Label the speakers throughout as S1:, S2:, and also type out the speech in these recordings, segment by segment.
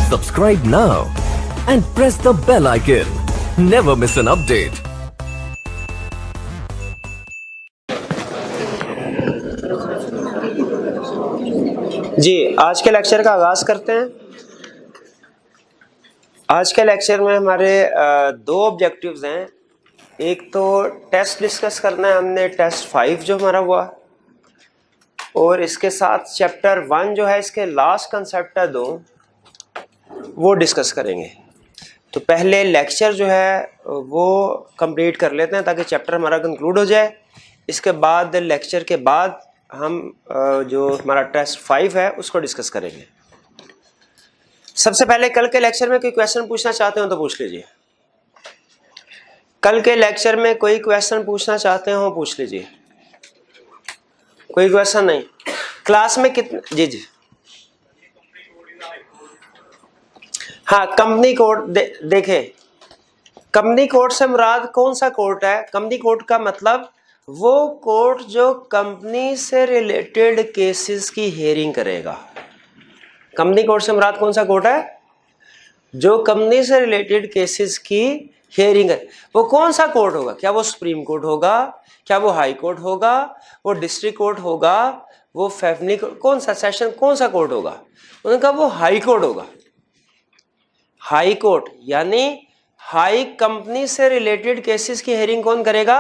S1: Subscribe now and press the bell icon. Never miss an update.
S2: जी, आज के lecture का आगाज करते हैं। आज के लेक्चर में हमारे दो ऑब्जेक्टिव्स हैं। एक तो टेस्ट डिस्कस करना है हमने, टेस्ट 5 जो हमारा हुआ, और इसके साथ चैप्टर 1 जो है इसके लास्ट कंसेप्ट है 2 वो डिस्कस करेंगे। तो पहले लेक्चर जो है वो कंप्लीट कर लेते हैं ताकि चैप्टर हमारा कंक्लूड हो जाए। इसके बाद लेक्चर के बाद हम जो हमारा टेस्ट 5 है उसको डिस्कस करेंगे। सबसे पहले कल के लेक्चर में कोई क्वेश्चन पूछना चाहते हो तो पूछ लीजिए। कल के लेक्चर में कोई क्वेश्चन पूछना चाहते हो पूछ लीजिए। कोई क्वेश्चन नहीं? क्लास में कितने? जी जी हाँ, कंपनी कोड देखें। कंपनी कोड से मुराद कौन सा कोड है? कंपनी कोड का मतलब वो कोड जो कंपनी से रिलेटेड केसेस की हियरिंग करेगा। कंपनी कोड से मुराद कौन सा कोड है? जो कंपनी से रिलेटेड केसेस की हियरिंग है। वो कौन सा कोर्ट होगा? क्या वो सुप्रीम कोर्ट होगा? क्या वो हाई कोर्ट होगा? वो डिस्ट्रिक्ट कोर्ट होगा? वो फैमिली कौन सा सेशन कौन सा कोर्ट होगा? उनका वो हाई कोर्ट होगा। हाई कोर्ट यानी हाई कंपनी से रिलेटेड केसेस की हियरिंग कौन करेगा?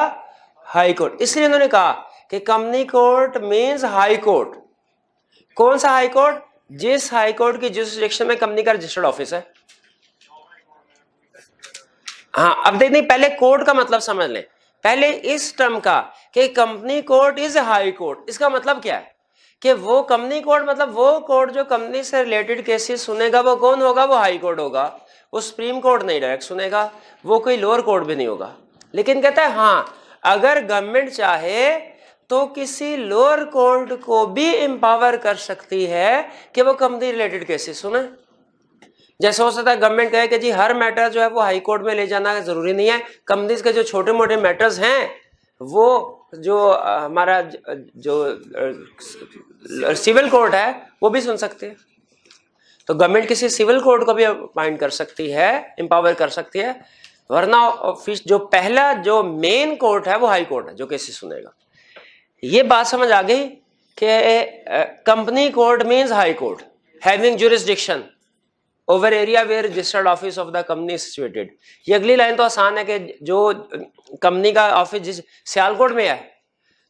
S2: High court. इसलिए उन्होंने कहा कि company court means high court. कौन सा हाई कोर्ट? जिस हाई कोर्ट की जुरिसडिक्शन में कंपनी का रजिस्टर्ड ऑफिस है। हाँ, अब देखिए पहले कोर्ट का मतलब समझ लें। पहले इस टर्म का कि company court is high court, इसका मतलब क्या है कि वो कंपनी कोर्ट मतलब वो कोर्ट जो कंपनी से रिलेटेड केसेस सुनेगा वो कौन होगा? वो हाई कोर्ट होगा। वो सुप्रीम कोर्ट नहीं डायरेक्ट सुनेगा, वो कोई लोअर कोर्ट भी नहीं होगा। लेकिन कहता है हाँ, अगर गवर्नमेंट चाहे तो किसी लोअर कोर्ट को भी एम्पावर कर सकती है कि वो कंपनी रिलेटेड केसेस सुने। जैसे हो सकता है गवर्नमेंट कहे कि जी हर मैटर जो है वो हाई कोर्ट में ले जाना जरूरी नहीं है, कंपनीज के जो छोटे मोटे मैटर्स हैं वो जो हमारा जो सिविल कोर्ट है वो भी सुन सकते हैं। तो गवर्नमेंट किसी सिविल कोर्ट को भी अपॉइंट कर सकती है, एम्पावर कर सकती है। वरना जो पहला जो मेन कोर्ट है वो हाई कोर्ट है जो केसेस सुनेगा। ये बात समझ आ गई कि company court means high court having jurisdiction over area where registered office of the company situated. ये अगली लाइन तो आसान है कि जो कंपनी का ऑफिस जिस सियालकोट में है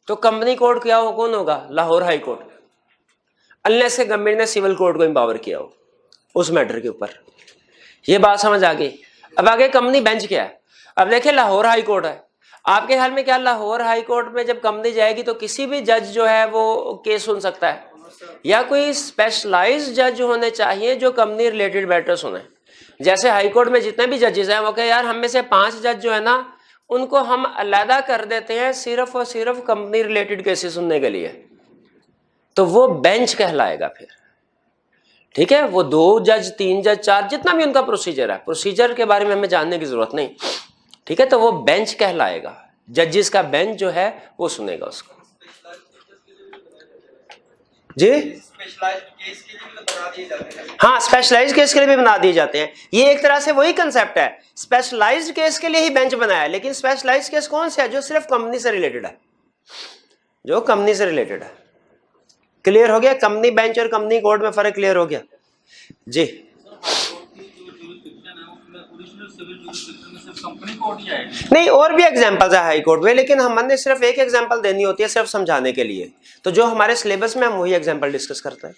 S2: तो कंपनी कोर्ट क्या हो? कौन होगा? लाहौर हाई कोर्ट, अनलेस के गवर्नमेंट ने सिविल कोर्ट को एम्पावर किया हो उस मैटर के ऊपर। ये बात समझ आ गई। अब आगे कंपनी बेंच क्या है? अब देखिए लाहौर हाई कोर्ट है। आपके ख्याल में क्या लाहौर हाई कोर्ट में जब कंपनी जाएगी तो किसी भी जज जो है वो केस सुन सकता है, या कोई स्पेशलाइज्ड जज होने चाहिए जो कंपनी रिलेटेड मैटर सुने? जैसे हाई कोर्ट में जितने भी जजेस हैं वो कहे यार हम में से 5 जज जो है ना उनको हम अलग कर देते हैं सिर्फ और सिर्फ कंपनी रिलेटेड केसेस सुनने के लिए, तो वो बेंच कहलाएगा फिर। ठीक है, वो 2 जज 3 जज 4 जितना भी उनका प्रोसीजर है, प्रोसीजर के बारे में हमें जानने की जरूरत नहीं। ठीक है, तो वो बेंच कहलाएगा। जजेस का बेंच जो है वो सुनेगा उसको। जी हाँ, स्पेशलाइज्ड केस के लिए भी बना दिए जाते हैं। ये एक तरह से वही कंसेप्ट है, स्पेशलाइज्ड केस के लिए ही बेंच बनाया है। लेकिन स्पेशलाइज्ड केस कौन सा है? जो सिर्फ कंपनी से रिलेटेड है, जो कंपनी से रिलेटेड है। क्लियर हो गया? कंपनी बेंच और कंपनी कोर्ट में फर्क क्लियर हो गया? जी नहीं, और भी एग्जांपल्स है हाई कोर्ट में, लेकिन हमने सिर्फ एक एग्जांपल देनी होती है सिर्फ समझाने के लिए। तो जो हमारे सिलेबस में हम वही एग्जांपल डिस्कस करते हैं।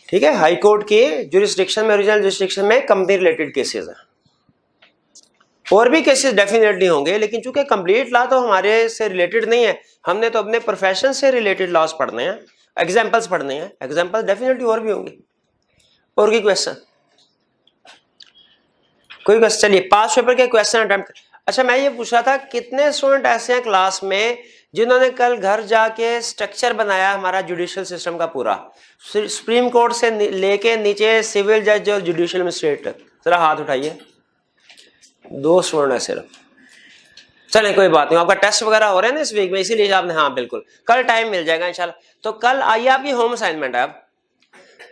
S2: ठीक है, हाई कोर्ट के जुरिसडिक्शन में, ओरिजिनल जुरिसडिक्शन में कंपनी रिलेटेड केसेस हैं। और भी केसेस डेफिनेटली होंगे, लेकिन चूंकि कंप्लीट लॉ तो हमारे से रिलेटेड नहीं है, हमने तो अपने प्रोफेशन से रिलेटेड लॉस पढ़ने हैं, एग्जांपल्स पढ़ने हैं। एग्जांपल डेफिनेटली और भी होंगे। और कोई क्वेश्चन? कोई क्वेश्चन? चलिए 5 पेपर के क्वेश्चन अटेम्प्ट। अच्छा, मैं ये पूछ रहा था कितने स्टूडेंट ऐसे हैं क्लास में जिन्होंने कल घर जाके स्ट्रक्चर बनाया हमारा जुडिशियल सिस्टम का पूरा, सुप्रीम कोर्ट से लेके नीचे सिविल जज और जुडिशियल मजिस्ट्रेट तक? जरा हाथ उठाइए। 2 स्टूडेंट है सिर्फ। चले कोई बात नहीं, आपका टेस्ट वगैरह हो रहे हैं ना इस वीक में, इसीलिए आपने, हाँ बिल्कुल, कल टाइम मिल जाएगा इंशाल्लाह। तो कल आइए, आपकी होम असाइनमेंट है। अब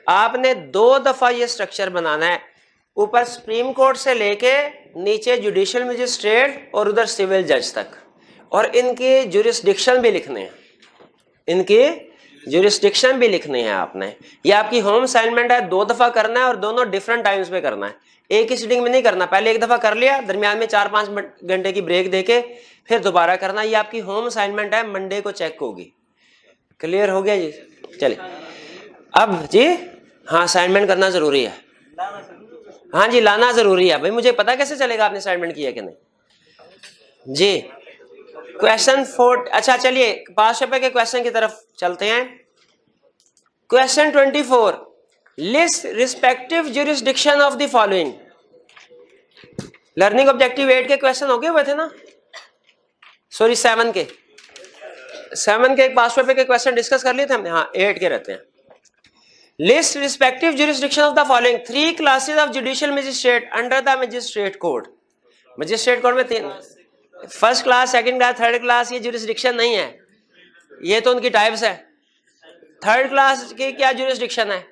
S2: आपने 2 दफा ये स्ट्रक्चर बनाना है, ऊपर सुप्रीम कोर्ट से लेके नीचे जुडिशियल मजिस्ट्रेट और उधर सिविल जज तक, और इनके जुरिस्डिक्शन भी लिखने हैं, इनके जुरिस्डिक्शन भी लिखने हैं आपने। ये आपकी होम असाइनमेंट है, 2 दफा करना है और दोनों डिफरेंट टाइम्स पे करना है, एक ही सीटिंग में नहीं करना। पहले 1 दफा कर लिया, दरमियान में 4-5 घंटे की ब्रेक देके फिर दोबारा करना। ये आपकी होम असाइनमेंट है, मंडे को चेक होगी। क्लियर हो गया जी? चलिए अब जी, हाँ असाइनमेंट करना जरूरी है, हाँ जी लाना जरूरी है भाई। मुझे पता कैसे चलेगा आपने असाइनमेंट किया कि नहीं जी। क्वेश्चन 4, अच्छा चलिए पास पेपर के क्वेश्चन की तरफ चलते हैं। Question 24, list respective jurisdiction of the following. Learning objective 8 के क्वेश्चन हो गए हुए थे ना, सॉरी 7 के पास पेपर के क्वेश्चन डिस्कस कर लिए थे हमने, हाँ 8 के रहते हैं। List respective jurisdiction of the following 3 classes of judicial magistrate under the magistrate code. Magistrate code में 3, first class, second class, third class, ये ज्यूरिसडिक्शन नहीं है, ये तो उनकी टाइप्स है। थर्ड क्लास की क्या ज्यूरिसडिक्शन है?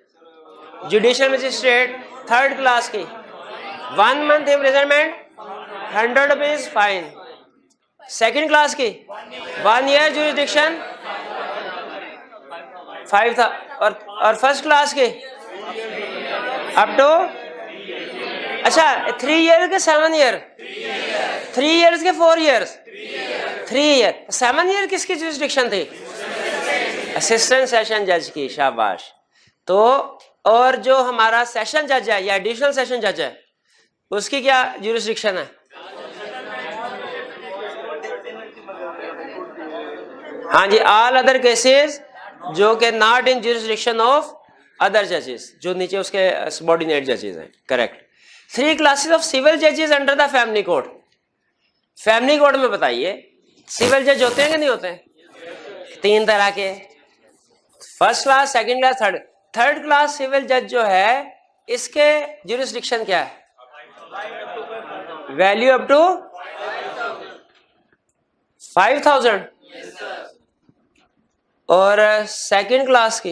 S2: जुडिशियल मजिस्ट्रेट थर्ड क्लास की 1 month imprisonment, 100 rupees fine. Second class की 1 ईयर ज्यूरिसडिक्शन 5,000, और फर्स्ट क्लास के अप टू, अच्छा 3 ईयर के 7 ईयर, 3 ईयर्स के 4 ईयर्स, 3 ईयर 7 ईयर किसकी ज्यूरिसडिक्शन थी? असिस्टेंट सेशन जज की, शाबाश। तो और जो हमारा सेशन जज है या एडिशनल सेशन जज है उसकी क्या ज्यूरिसडिक्शन है? हाँ जी, ऑल अदर केसेस जो कि not in jurisdiction of other जजेस, जो नीचे उसके सबऑर्डिनेट जजेस हैं, करेक्ट। 3 क्लासेस ऑफ सिविल जजेस under the family code. Family code में बताइए सिविल जज होते हैं कि नहीं होते हैं? 3 तरह के, first class, second class, third class civil जज जो है इसके ज्यूरिसडिक्शन क्या है? वैल्यू अप टू 5,000, और सेकंड क्लास की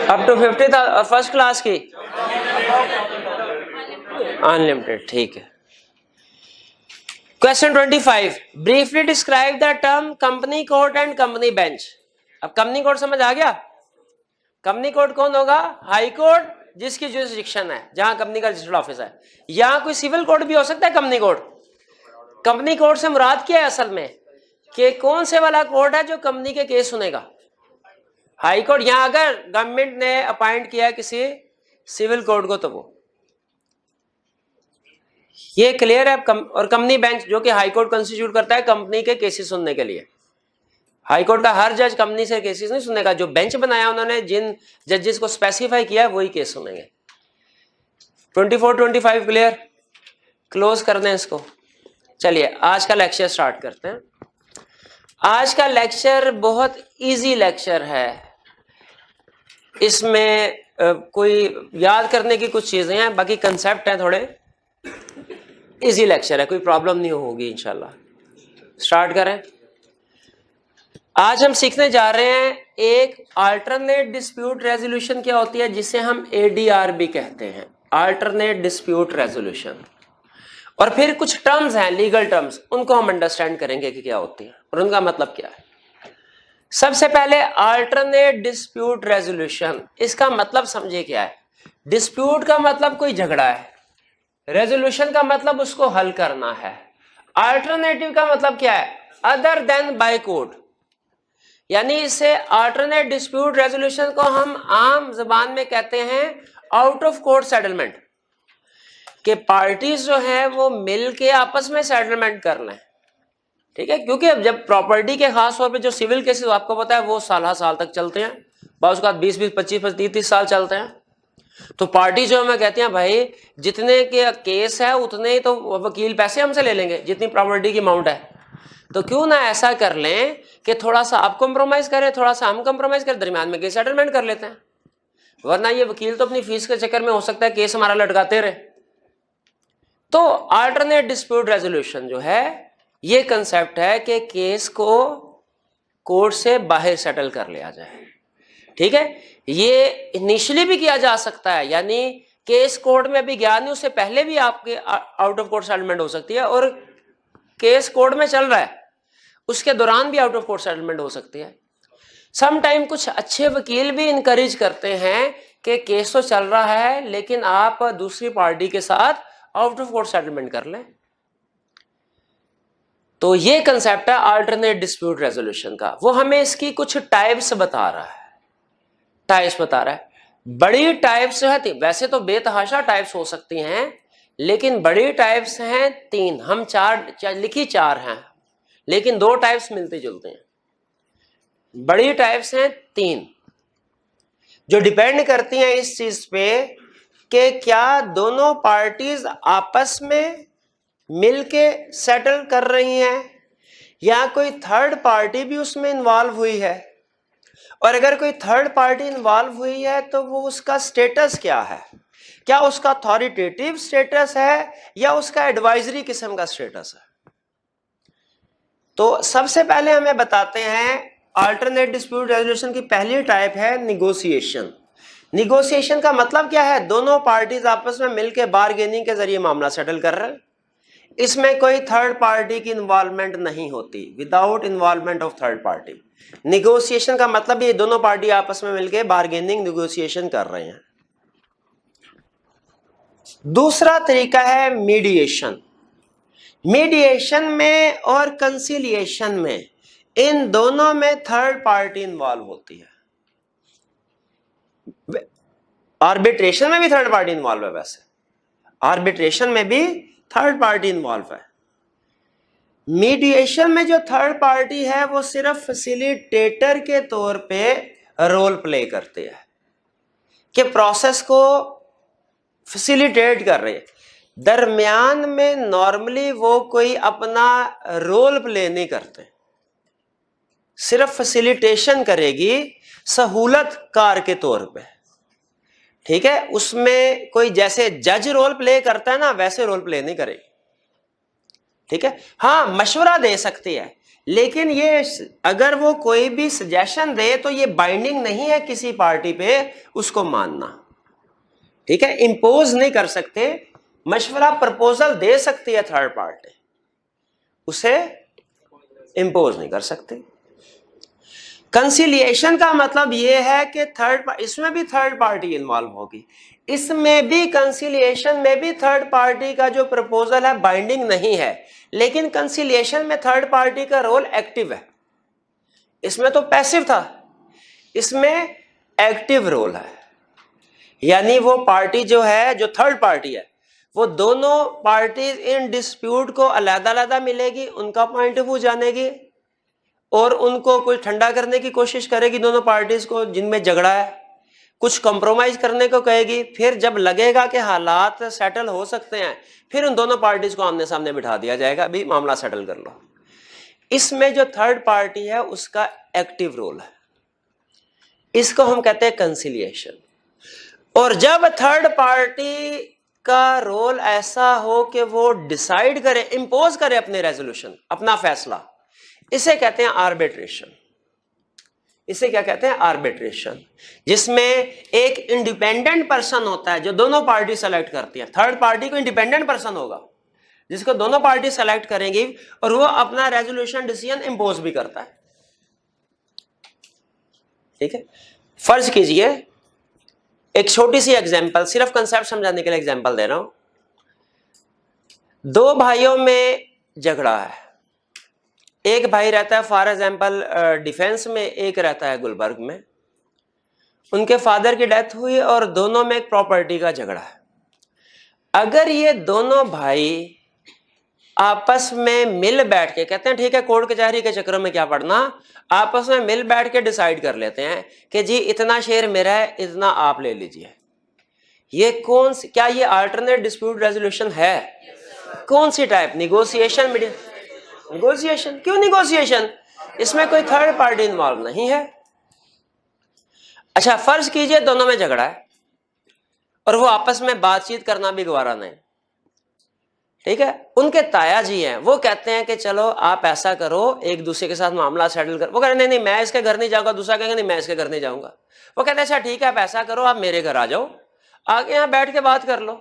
S2: अप टू 50,000, और फर्स्ट क्लास की अनलिमिटेड। ठीक है। Question 25, briefly describe the term company court and company bench. अब कंपनी कोर्ट समझ आ गया? कंपनी कोर्ट कौन होगा? हाई कोर्ट जिसकी ज्यूरिसडिक्शन है, जहां कंपनी का रजिस्टर्ड ऑफिस है। यहां कोई सिविल कोर्ट भी हो सकता है कंपनी कोर्ट। कंपनी कोर्ट से मुराद क्या है असल में कि कौन से वाला कोर्ट है जो कंपनी के केस सुनेगा? High court. यहां अगर गवर्नमेंट ने अपॉइंट किया किसी सिविल कोर्ट को तो वो, ये क्लियर है। और कंपनी बेंच जो कि हाई कोर्ट कंस्टिट्यूट करता है कंपनी के केसेस सुनने के लिए। हाई कोर्ट का हर जज कंपनी से केसेस नहीं सुनेगा, जो बेंच बनाया उन्होंने, जिन जजेस को स्पेसिफाई किया है वही केस सुनेंगे। 24-25 क्लियर? क्लोज कर दें इसको। चलिए आज का लेक्चर स्टार्ट करते हैं। आज का लेक्चर बहुत इजी लेक्चर है, इसमें कोई याद करने की कुछ चीजें हैं, बाकी कंसेप्ट हैं थोड़े। इजी लेक्चर है, कोई प्रॉब्लम नहीं होगी इंशाल्लाह। स्टार्ट करें। आज हम सीखने जा रहे हैं एक अल्टरनेट डिस्प्यूट रेजोल्यूशन क्या होती है, जिसे हम ADR भी कहते हैं, अल्टरनेट डिस्प्यूट रेजोल्यूशन। और फिर कुछ टर्म्स हैं, लीगल टर्म्स, उनको हम अंडरस्टैंड करेंगे कि क्या होती है और उनका मतलब क्या है। सबसे पहले अल्टरनेट डिस्प्यूट रेजोल्यूशन, इसका मतलब समझे क्या है। डिस्प्यूट का मतलब कोई झगड़ा है, रेजोल्यूशन का मतलब उसको हल करना है। अल्टरनेटिव का मतलब क्या है? Other than by court. यानी इसे अल्टरनेट डिस्प्यूट रेजोल्यूशन को हम आम जबान में कहते हैं आउट ऑफ कोर्ट सेटलमेंट, कि पार्टीज जो है वो मिल के आपस में सेटलमेंट कर लें। ठीक है, क्योंकि अब जब प्रॉपर्टी के खास तौर पे जो सिविल केसेस आपको पता है वो साल तक चलते हैं, बाद उसके बाद 20-20, 25-25, 30-30 साल चलते हैं। तो पार्टी जो हमें कहती हैं भाई जितने के केस है उतने ही तो वकील पैसे हमसे ले लेंगे, जितनी प्रॉपर्टी की अमाउंट है। तो क्यों ना ऐसा कर लें कि थोड़ा सा आप कॉम्प्रोमाइज करें, थोड़ा सा हम कॉम्प्रोमाइज करें, दरमियान में केस सेटलमेंट कर लेते हैं। वरना ये वकील तो अपनी फीस के चक्कर में हो सकता है केस हमारा लटकाते रहे। तो अल्टरनेट डिस्प्यूट रेजोल्यूशन जो है ये कंसेप्ट है कि केस को कोर्ट से बाहर सेटल कर लिया जाए। ठीक है, ये इनिशियली भी किया जा सकता है, यानी केस कोर्ट में अभी गया नहीं, उससे पहले भी आपके आउट ऑफ कोर्ट सेटलमेंट हो सकती है, और केस कोर्ट में चल रहा है उसके दौरान भी आउट ऑफ कोर्ट सेटलमेंट हो सकती है। सम टाइम कुछ अच्छे वकील भी इनकरेज करते हैं कि केस तो चल रहा है लेकिन आप दूसरी पार्टी के साथ आउट ऑफ कोर्ट सेटलमेंट कर लें। तो ये कंसेप्ट है अल्टरनेट डिस्प्यूट रेजोल्यूशन का। वो हमें इसकी कुछ टाइप्स बता रहा है, टाइप्स बता रहा है। बड़ी टाइप्स है, वैसे तो बेतहाशा टाइप्स हो सकती हैं, लेकिन बड़ी टाइप्स हैं 3, हम 4 लिखी 4 हैं, लेकिन 2 टाइप्स मिलते जुलते हैं। बड़ी टाइप्स हैं 3, जो डिपेंड करती हैं इस चीज पे कि क्या दोनों पार्टीज आपस में मिलके सेटल कर रही हैं या कोई थर्ड पार्टी भी उसमें इन्वॉल्व हुई है, और अगर कोई थर्ड पार्टी इन्वॉल्व हुई है तो वो उसका स्टेटस क्या है, क्या उसका अथॉरिटेटिव स्टेटस है या उसका एडवाइजरी किस्म का स्टेटस है। तो सबसे पहले हमें बताते हैं अल्टरनेट डिस्प्यूट रेजोल्यूशन की पहली टाइप है निगोशिएशन। निगोशिएशन का मतलब क्या है, दोनों पार्टीज आपस में मिलकर बारगेनिंग के जरिए मामला सेटल कर रहे हैं, इसमें कोई थर्ड पार्टी की इन्वॉल्वमेंट नहीं होती, without involvement of third party. Negotiation का मतलब ये दोनों पार्टी आपस में मिलकर बारगेनिंग निगोशिएशन कर रहे हैं। दूसरा तरीका है मीडिएशन। मीडिएशन में और कंसिलिएशन में, इन दोनों में थर्ड पार्टी इन्वॉल्व होती है। आर्बिट्रेशन में भी थर्ड पार्टी इन्वॉल्व है, वैसे आर्बिट्रेशन में भी थर्ड पार्टी इन्वॉल्व है। मीडिएशन में जो थर्ड पार्टी है वो सिर्फ फैसिलिटेटर के तौर पे रोल प्ले करते हैं कि प्रोसेस को फैसिलिटेट कर रहे हैं। दरमियान में नॉर्मली वो कोई अपना रोल प्ले नहीं करते, सिर्फ फैसिलिटेशन करेगी सहूलत कार के तौर पे, ठीक है। उसमें कोई जैसे जज रोल प्ले करता है ना, वैसे रोल प्ले नहीं करेगी, ठीक है। हाँ, मशवरा दे सकती है, लेकिन ये अगर वो कोई भी सजेशन दे तो ये बाइंडिंग नहीं है किसी पार्टी पे उसको मानना, ठीक है। इंपोज नहीं कर सकते, मशवरा प्रपोजल दे सकती है थर्ड पार्टी, उसे इंपोज नहीं कर सकते। कंसिलिएशन का मतलब यह है कि इसमें भी थर्ड पार्टी इन्वॉल्व होगी, इसमें भी कंसिलिएशन में भी थर्ड पार्टी का जो प्रपोजल है बाइंडिंग नहीं है, लेकिन कंसिलिएशन में थर्ड पार्टी का रोल एक्टिव है। इसमें तो पैसिव था, इसमें एक्टिव रोल है, यानी वो पार्टी जो है, जो थर्ड पार्टी है, वो दोनों पार्टीज इन डिस्प्यूट को अलग-अलग मिलेगी, उनका पॉइंट ऑफ व्यू जानेगी और उनको कोई ठंडा करने की कोशिश करेगी दोनों पार्टीज को जिनमें झगड़ा है, कुछ कॉम्प्रोमाइज करने को कहेगी। फिर जब लगेगा कि हालात सेटल हो सकते हैं, फिर उन दोनों पार्टीज को आमने सामने बिठा दिया जाएगा, अभी मामला सेटल कर लो। इसमें जो थर्ड पार्टी है उसका एक्टिव रोल है, इसको हम कहते हैं कंसिलिएशन। और जब थर्ड पार्टी का रोल ऐसा हो कि वो डिसाइड करे, इंपोज करे अपने रेजोल्यूशन, अपना फैसला, इसे कहते हैं आर्बिट्रेशन। इसे क्या कहते हैं? आर्बिट्रेशन, जिसमें एक इंडिपेंडेंट पर्सन होता है जो दोनों पार्टी सेलेक्ट करती है। थर्ड पार्टी को इंडिपेंडेंट पर्सन होगा जिसको दोनों पार्टी सेलेक्ट करेंगी और वो अपना रेजोल्यूशन डिसीजन इंपोज भी करता है, ठीक है। फर्ज कीजिए, एक छोटी सी एग्जांपल, सिर्फ कंसेप्ट समझाने के लिए एग्जांपल दे रहा हूं। दो भाइयों में झगड़ा है, एक भाई रहता है फॉर एग्जांपल डिफेंस में, एक रहता है गुलबर्ग में। उनके फादर की डेथ हुई और दोनों में एक प्रॉपर्टी का झगड़ा है। अगर ये दोनों भाई आपस में मिल बैठ के कहते हैं ठीक है, कोर्ट कचहरी के चक्रों में क्या पड़ना, आपस में मिल बैठ के डिसाइड कर लेते हैं कि जी इतना शेयर मेरा है, इतना आप ले लीजिए। ये कौन सी, क्या ये अल्टरनेट डिस्प्यूट रेजोल्यूशन है? कौन सी टाइप? निगोशिएशन। निगोशिएशन। क्यों निगोशिएशन? इसमें कोई थर्ड पार्टी इन्वॉल्व नहीं है। अच्छा, फर्ज कीजिए दोनों में झगड़ा है और वो आपस में बातचीत करना भी गवारा नहीं, ठीक है, उनके ताया जी हैं, वो कहते हैं कि चलो आप ऐसा करो, एक दूसरे के साथ मामला सेटल कर। वो कह रहे नहीं नहीं मैं इसके घर नहीं जाऊंगा, दूसरा कहेगा नहीं मैं इसके घर नहीं जाऊंगा। वो कहते हैं अच्छा ठीक है आप ऐसा करो, आप मेरे घर आ जाओ, आके यहाँ बैठ के बात कर लो,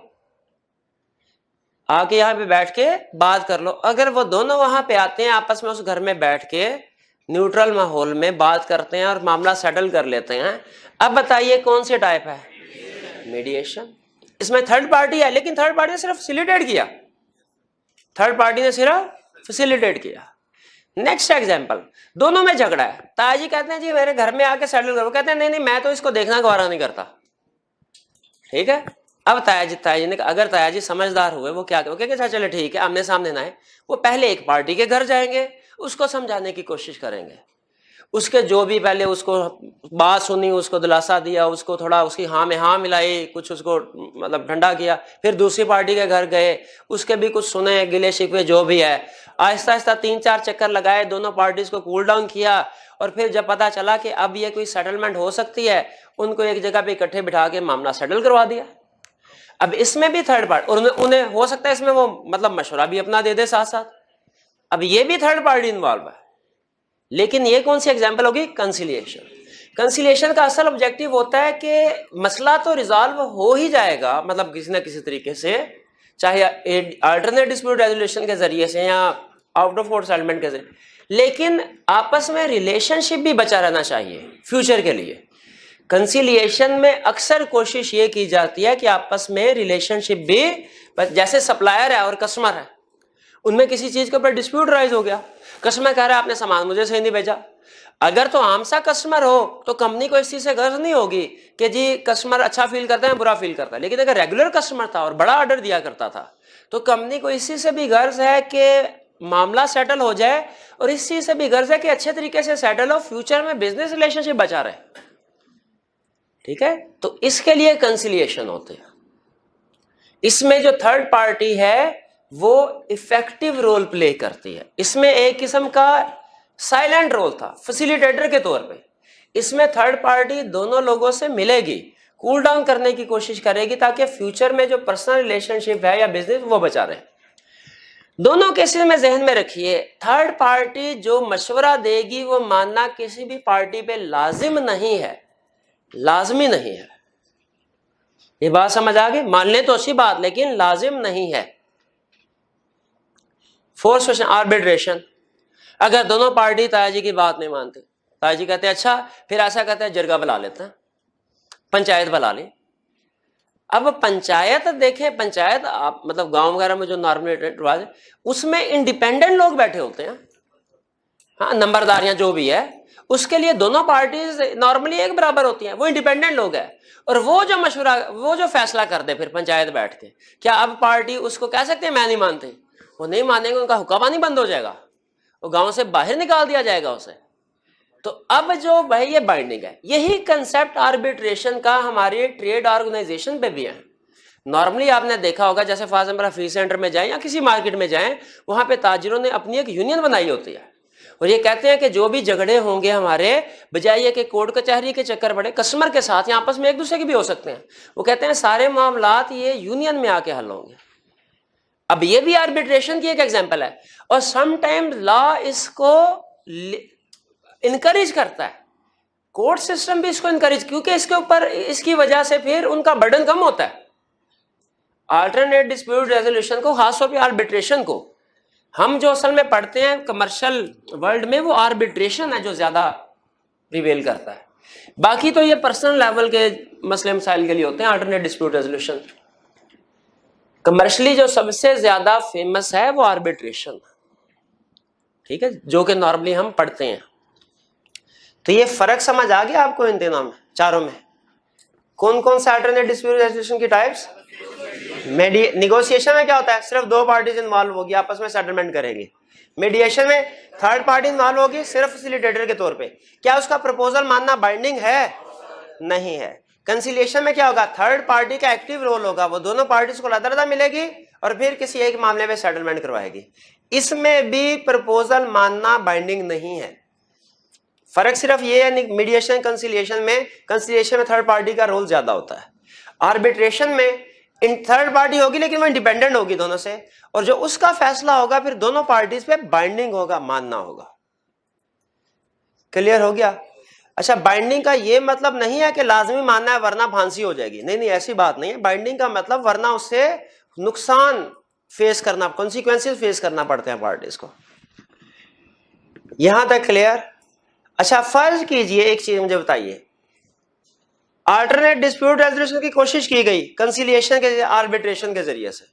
S2: आके यहाँ पे बैठ के बात कर लो। अगर वो दोनों वहां पे आते हैं, आपस में उस घर में बैठ के न्यूट्रल माहौल में बात करते हैं और मामला सेटल कर लेते हैं, अब बताइए कौन सी टाइप है? मीडिएशन। इसमें थर्ड पार्टी है, लेकिन थर्ड पार्टी ने सिर्फ फैसिलिटेट किया, थर्ड पार्टी ने सिर्फ फैसिलिटेट किया। नेक्स्ट एग्जांपल, दोनों में झगड़ा है, तायाजी कहते हैं जी मेरे घर में आके सेटल करो, कहते हैं नहीं नहीं मैं तो इसको देखना गवारा नहीं करता। ठीक है, अब तायाजी ने, अगर तायाजी समझदार हुए वो क्या कहेंगे, अच्छा चले ठीक है आमने सामने ना है, वो पहले एक पार्टी के घर जाएंगे, उसको समझाने की कोशिश करेंगे, उसके जो भी पहले उसको बात सुनी, उसको दिलासा दिया, उसको थोड़ा उसकी हाँ में हाँ मिलाई, कुछ उसको मतलब ठंडा किया, फिर दूसरी पार्टी के घर गए, उसके भी कुछ सुने गिले शिकवे जो भी है, आहिस्ता आहिस्ता 3-4 चक्कर लगाए, दोनों पार्टीज को कूल डाउन किया, और फिर जब पता चला कि अब ये कोई सेटलमेंट हो सकती है, उनको एक जगह पे इकट्ठे बिठा के मामला सेटल करवा दिया। अब इसमें भी थर्ड पार्टी, और उन्हें हो सकता है इसमें वो मतलब मशवरा भी अपना दे दे साथ साथ, अब ये भी थर्ड पार्टी इन्वॉल्व है। लेकिन ये कौन सी एग्जाम्पल होगी? कंसिलिएशन। कंसिलिएशन का असल ऑब्जेक्टिव होता है कि मसला तो रिजॉल्व हो ही जाएगा, मतलब किसी ना किसी तरीके से, चाहे अल्टरनेट डिस्प्यूट रेजोल्यूशन के जरिए से या आउट ऑफ कोर्ट सेटलमेंट के जरिए, लेकिन आपस में रिलेशनशिप भी बचा रहना चाहिए फ्यूचर के लिए। कंसिलिएशन में अक्सर कोशिश ये की जाती है कि आपस में रिलेशनशिप भी, जैसे सप्लायर है और कस्टमर है, उनमें किसी चीज के ऊपर डिस्प्यूट राइज हो गया, कस्टमर कह रहा है आपने सामान मुझे सही नहीं भेजा, अगर तो आम सा कस्टमर हो तो कंपनी को इस चीज से गर्ज नहीं होगी कि जी कस्टमर अच्छा फील करता है बुरा फील करता है, लेकिन अगर रेगुलर कस्टमर था और बड़ा ऑर्डर दिया करता था तो कंपनी को इस चीज से भी गर्ज है कि मामला सेटल हो जाए, और इस चीज से भी गर्ज है कि अच्छे तरीके से सेटल हो, फ्यूचर में बिजनेस रिलेशनशिप बचा रहे। ठीक है, तो इसके लिए कंसिलिएशन होते हैं। इसमें जो थर्ड पार्टी है वो इफेक्टिव रोल प्ले करती है। इसमें एक किस्म का साइलेंट रोल था फैसिलिटेटर के तौर पे, इसमें थर्ड पार्टी दोनों लोगों से मिलेगी, कूल डाउन करने की कोशिश करेगी ताकि फ्यूचर में जो पर्सनल रिलेशनशिप है या बिजनेस वो बचा रहे। दोनों केसेस में जहन में रखिए, थर्ड पार्टी जो मशवरा देगी वो मानना किसी भी पार्टी पे लाजिम नहीं है, लाजमी नहीं है। ये बात समझ आ गई? मान ले तो अच्छी बात, लेकिन लाजिम नहीं है। Fourth question, arbitration. अगर दोनों पार्टी तायाजी की बात नहीं मानते, तायाजी कहते हैं अच्छा फिर ऐसा कहते हैं जरगा बुला लेते हैं, पंचायत बुला ली। अब पंचायत देखें, पंचायत आप मतलब गांव वगैरह में जो नॉर्मल रिवाज है उसमें इंडिपेंडेंट लोग बैठे होते हैं, हाँ नंबरदारियां जो भी है, उसके लिए दोनों पार्टीज नॉर्मली एक बराबर होती हैं, वो इंडिपेंडेंट लोग हैं, और वो जो मशवरा, वो जो फैसला कर दे फिर पंचायत बैठ के, क्या अब पार्टी उसको कह सकते हैं मैं नहीं मानते? वो नहीं मानेंगे, उनका हुक्कापानी बंद हो जाएगा, वो गांव से बाहर निकाल दिया जाएगा उसे। तो अब जो भाई ये बाइंडिंग है, यही कंसेप्ट आर्बिट्रेशन का हमारे ट्रेड ऑर्गेनाइजेशन पे भी है। नॉर्मली आपने देखा होगा, जैसे फॉर एग्जांपल फ्री सेंटर में जाएं या किसी मार्केट में जाएं, वहां पे ताजिरों ने अपनी एक यूनियन बनाई होती है, और ये कहते हैं कि जो भी झगड़े होंगे हमारे, बजाय ये कि कोर्ट कचहरी के चक्कर पड़े, कस्टमर के साथ या आपस में एक दूसरे के भी हो सकते हैं, वो कहते हैं सारे मामलात ये यूनियन में आके हल होंगे। अब ये भी आर्बिट्रेशन की एक एग्जांपल है, और समटाइम्स लॉ इसको इनकरेज करता है, कोर्ट सिस्टम भी इसको इनकरेज, क्योंकि इसके ऊपर इसकी वजह से फिर उनका बर्डन कम होता है। अल्टरनेट डिस्प्यूट रेजोल्यूशन को, खासतौर पर आर्बिट्रेशन को, हम जो असल में पढ़ते हैं कमर्शियल वर्ल्ड में, वो आर्बिट्रेशन है जो ज्यादा प्रिवेल करता है। बाकी तो ये पर्सनल लेवल के मसले मसाइल के लिए होते हैं अल्टरनेट डिस्प्यूट रेजोल्यूशन। कमर्शियली जो सबसे ज्यादा फेमस है वो आर्बिट्रेशन, ठीक है, जो कि नॉर्मली हम पढ़ते हैं। तो ये फर्क समझ आ गया आपको इन तीनों में, चारों में? कौन कौन सा अल्टरनेट डिस्प्यूट रेजोल्यूशन की टाइप्स? निगोशिएशन में क्या होता है, सिर्फ दो पार्टीज इन्वॉल्व होगी, आपस में सेटलमेंट करेंगी। मीडिएशन में थर्ड पार्टी इन्वॉल्व होगी सिर्फ फैसिलिटेटर के तौर पे, क्या उसका प्रपोजल मानना बाइंडिंग है? नहीं है। कंसिलिएशन में क्या होगा, थर्ड पार्टी का एक्टिव रोल होगा, वो दोनों पार्टीज को अलग-अलग मिलेगी और फिर किसी एक मामले में सेटलमेंट करवाएगी। इसमें भी प्रपोजल मानना बाइंडिंग नहीं है। फर्क सिर्फ ये है मीडिएशन कंसिलिएशन में, कंसिलिएशन में थर्ड पार्टी का रोल ज्यादा होता है। आर्बिट्रेशन में इन थर्ड पार्टी होगी लेकिन वो इंडिपेंडेंट होगी दोनों से, और जो उसका फैसला होगा फिर दोनों पार्टीज पे बाइंडिंग होगा, मानना होगा। क्लियर हो गया? अच्छा, बाइंडिंग का ये मतलब नहीं है कि लाजमी मानना है वरना फांसी हो जाएगी, नहीं नहीं ऐसी बात नहीं है। बाइंडिंग का मतलब वरना उससे नुकसान फेस करना, कॉन्सिक्वेंसेस फेस करना पड़ते हैं पार्टीज को। यहां तक क्लियर? अच्छा, फर्ज कीजिए एक चीज मुझे बताइए, अल्टरनेट डिस्प्यूट रेजोल्यूशन की कोशिश की गई कंसिलिएशन के, आर्बिट्रेशन के जरिए से।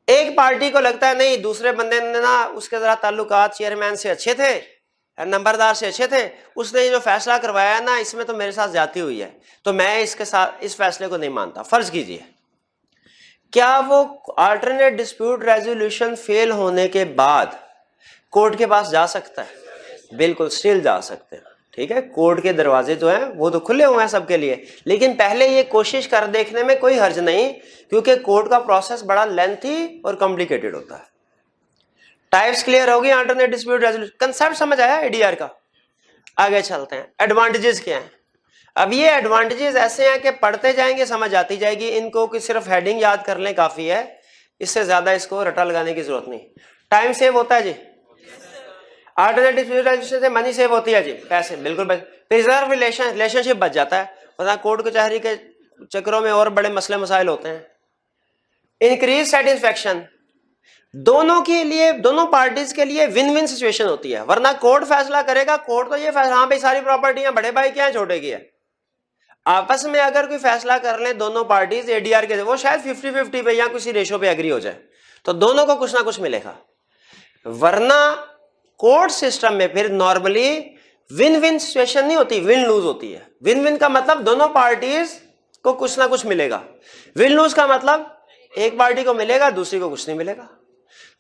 S2: एक पार्टी को लगता है नहीं दूसरे बंदे ने ना उसके जरा ताल्लुकात चेयरमैन से अच्छे थे, नंबरदार से अच्छे थे, उसने ये जो फैसला करवाया ना इसमें तो मेरे साथ ज्यादती हुई है, तो मैं इसके साथ इस फैसले को नहीं मानता। फर्ज कीजिए, क्या वो अल्टरनेट डिस्प्यूट रेजोल्यूशन फेल होने के बाद कोर्ट के पास जा सकता है? बिल्कुल स्टिल जा सकते हैं, ठीक है। कोर्ट के दरवाजे जो हैं वो तो खुले हुए हैं सबके लिए, लेकिन पहले ये कोशिश कर देखने में कोई हर्ज नहीं, क्योंकि कोर्ट का प्रोसेस बड़ा लेंथी और कॉम्प्लिकेटेड होता है। टाइप्स क्लियर होगी अल्टरनेट डिस्प्यूट रेजोल्यूशन, कंसेप्ट समझ आया एडीआर का? आगे चलते हैं, एडवांटेजेस क्या हैं। अब ये एडवांटेजेस ऐसे हैं कि पढ़ते जाएंगे समझ आती जाएगी, इनको कि सिर्फ हेडिंग याद कर लें काफी है, इससे ज्यादा इसको रटा लगाने की जरूरत नहीं। टाइम सेव होता है जी, अल्टरनेट डिस्प्यूट रेजोल्यूशन से मनी सेव होती है जी, पैसे बिल्कुल बच, प्रिजर्व रिलेशनशिप बच जाता है, वरना कोर्ट कचहरी के चक्रों में और बड़े मसले मसाइल होते हैं। इंक्रीज सेटिस्फेक्शन, दोनों के लिए, दोनों पार्टीज के लिए विन विन सिचुएशन होती है, वरना कोर्ट फैसला करेगा, कोर्ट तो ये फैसला, हाँ भाई सारी प्रॉपर्टियां बड़े भाई क्या है छोटे की है, आपस में अगर कोई फैसला कर ले दोनों पार्टीज एडीआर के, वो शायद 50-50 पे या किसी रेशो पे एग्री हो जाए, तो दोनों को कुछ ना कुछ मिलेगा। वरना कोर्ट सिस्टम में फिर नॉर्मली विन विन सिचुएशन नहीं होती, विन लूज होती है। विन विन का मतलब दोनों पार्टीज को कुछ ना कुछ मिलेगा, विन लूज का मतलब एक पार्टी को मिलेगा दूसरी को कुछ नहीं मिलेगा,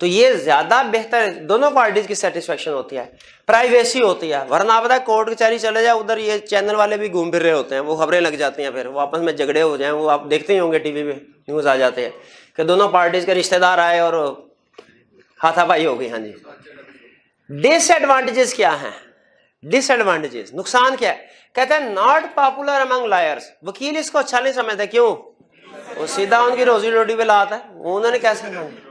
S2: तो ये ज्यादा बेहतर, दोनों पार्टीज की सेटिस्फेक्शन होती है। प्राइवेसी होती है, वरना आप पता कोर्ट कचहरी चले जाए उधर ये चैनल वाले भी घूम फिर रहे होते हैं, वो खबरें लग जाती हैं, फिर वो आपस में झगड़े हो जाएं, वो आप देखते ही होंगे टीवी पे न्यूज आ जाते हैं कि दोनों पार्टीज के रिश्तेदार आए और हाथापाई हो गई। हाँ जी। डिसएडवांटेजेस क्या हैं? डिसएडवांटेजेस, नुकसान क्या है? कहते हैं नॉट पॉपुलर अमंग लॉयर्स, वकील इसको अच्छा नहीं समझते, क्यों? वो सीधा उनकी रोजी रोटी पे लाता है, उन्होंने कैसे।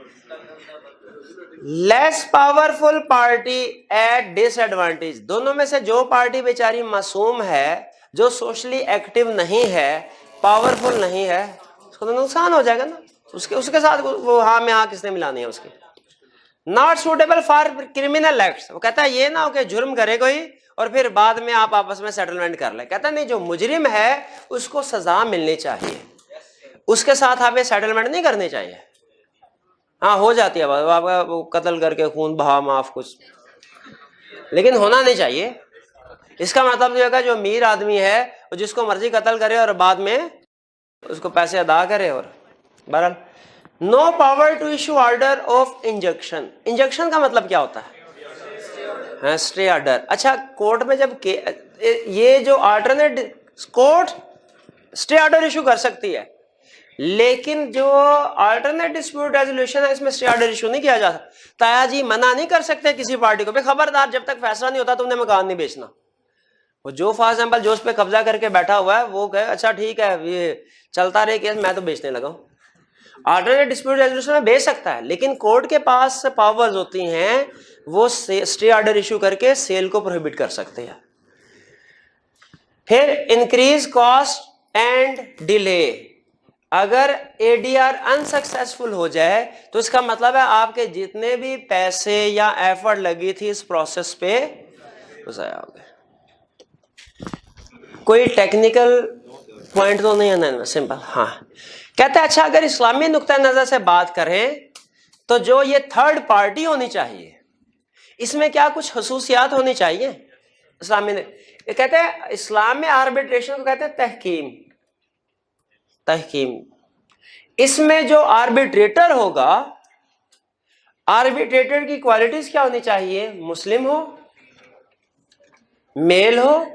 S2: Less powerful party at disadvantage, दोनों में से जो पार्टी बेचारी मासूम है, जो सोशली एक्टिव नहीं है, पावरफुल नहीं है, उसको तो नुकसान हो जाएगा ना, उसके साथ वो हाँ में हाँ किसने मिलानी है उसकी। Not suitable for criminal acts, वो कहता है ये ना हो कि जुर्म करे कोई और फिर बाद में आप आपस में सेटलमेंट कर ले, कहता नहीं जो मुजरिम है उसको सजा मिलनी चाहिए, उसके साथ आप सेटलमेंट नहीं करनी चाहिए। हाँ हो जाती है आपका वो कत्ल करके खून बहा माफ कुछ, लेकिन होना नहीं चाहिए। इसका मतलब ये होगा जो अमीर आदमी है वो जिसको मर्जी कत्ल करे और बाद में उसको पैसे अदा करे। और बहरहाल no power to issue order of injunction, injunction का मतलब क्या होता है? Stay order. अच्छा, कोर्ट में जब ये जो alternate, court stay order issue कर सकती है, लेकिन जो अल्टरनेट डिस्प्यूट रेजोल्यूशन है इसमें स्टे ऑर्डर इशू नहीं किया जा सकता। ताया जी मना नहीं कर सकते किसी पार्टी को, खबरदार जब तक फैसला नहीं होता तुमने मकान नहीं बेचना। वो जो फॉर एग्जाम्पल जो उस पर कब्जा करके बैठा हुआ है वो कहे अच्छा ठीक है ये चलता रहे केस, मैं तो बेचने लगा हूं। अल्टरनेट डिस्प्यूट रेजोल्यूशन में बेच सकता है, लेकिन कोर्ट के पास पावर्स होती हैं, वो स्टे ऑर्डर इशू करके सेल को प्रोहिबिट कर सकते हैं। फिर इंक्रीज कॉस्ट एंड डिले, अगर एडीआर अनसक्सेसफुल हो जाए तो इसका मतलब है आपके जितने भी पैसे या एफर्ट लगी थी इस प्रोसेस पे ज़ाया हो गए। कोई टेक्निकल पॉइंट तो नहीं है ना, सिंपल। हाँ कहते हैं अच्छा अगर इस्लामी नुक्ता नजर से बात करें तो जो ये थर्ड पार्टी होनी चाहिए इसमें क्या कुछ खसूसियात होनी चाहिए इस्लामी ने? ये कहते हैं इस्लाम में आर्बिट्रेशन को कहते हैं तहकीम। तहकीम, इसमें जो आर्बिट्रेटर होगा, आर्बिट्रेटर की क्वालिटीज क्या होनी चाहिए? मुस्लिम हो, मेल हो,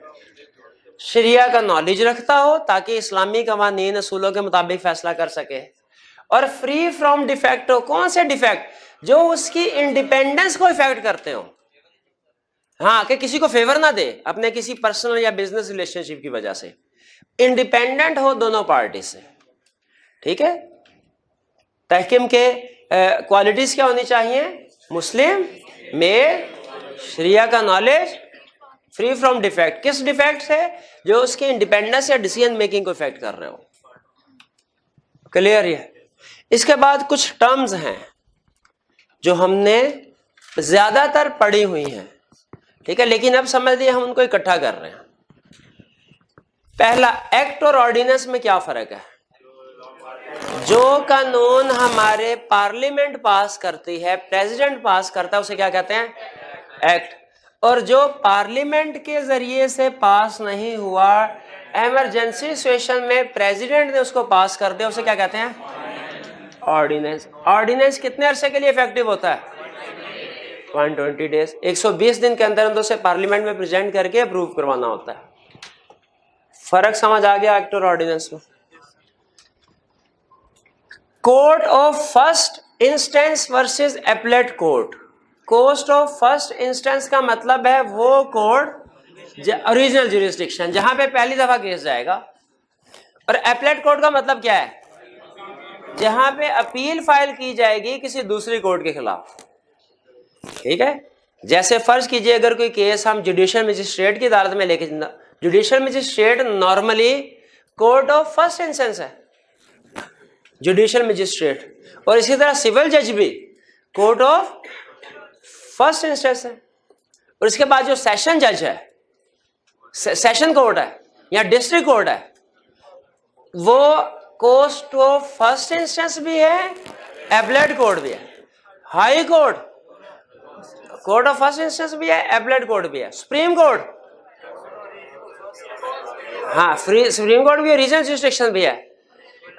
S2: शरिया का नॉलेज रखता हो ताकि इस्लामी कवानीन असूलों के मुताबिक फैसला कर सके, और फ्री फ्रॉम डिफेक्ट हो। कौन से डिफेक्ट? जो उसकी इंडिपेंडेंस को इफेक्ट करते हो। हाँ, कि किसी को फेवर ना दे अपने किसी पर्सनल या बिजनेस रिलेशनशिप की वजह से, इंडिपेंडेंट हो दोनों पार्टी से, ठीक है, तहकीम के क्वालिटीज क्या होनी चाहिए? मुस्लिम, मेल, शरिया का नॉलेज, फ्री फ्रॉम डिफेक्ट। किस डिफेक्ट से? जो उसकी इंडिपेंडेंस या डिसीजन मेकिंग को इफेक्ट कर रहे हो। क्लियर है? इसके बाद कुछ टर्म्स हैं जो हमने ज्यादातर पढ़ी हुई हैं, ठीक है, लेकिन अब समझ लिए हम उनको इकट्ठा कर रहे हैं। पहला, एक्ट और ऑर्डिनेंस में क्या फर्क है? जो कानून हमारे पार्लियामेंट पास करती है, प्रेसिडेंट पास करता है, उसे क्या कहते हैं? एक्ट। और जो पार्लियामेंट के जरिए से पास नहीं हुआ, इमरजेंसी सिचुएशन में प्रेसिडेंट ने उसको पास कर दिया, उसे क्या कहते हैं? ऑर्डिनेंस। ऑर्डिनेंस कितने अरसे के लिए इफेक्टिव होता है? 120 डेज, 120 दिन के अंदर उसे पार्लियामेंट में प्रेजेंट करके अप्रूव करवाना होता है। फर्क समझ आ गया एक्ट और ऑर्डिनेंस में? Court of first instance versus appellate court. Court of first instance का मतलब है वो कोर्ट ओरिजिनल ज्यूरिसडिक्शन, जहां पे पहली दफा केस जाएगा। और एपलेट कोर्ट का मतलब क्या है? जहां पे अपील फाइल की जाएगी किसी दूसरी कोर्ट के खिलाफ। ठीक है, जैसे फर्ज कीजिए अगर कोई केस हम जुडिशियल मजिस्ट्रेट की अदालत में लेके, judicial magistrate normally court of first instance है, जुडिशियल मजिस्ट्रेट, और इसी तरह सिविल जज भी कोर्ट ऑफ फर्स्ट इंस्टेंस है। और इसके बाद जो सेशन जज है, सेशन कोर्ट है या डिस्ट्रिक्ट कोर्ट है, वो कोर्ट ऑफ फर्स्ट इंस्टेंस भी है, एपलेट कोर्ट भी है। High court court of first instance भी है, एपलेट कोर्ट भी है। सुप्रीम कोर्ट, हाँ, सुप्रीम कोर्ट भी है, रीजनल जुरिसडिक्शन भी है,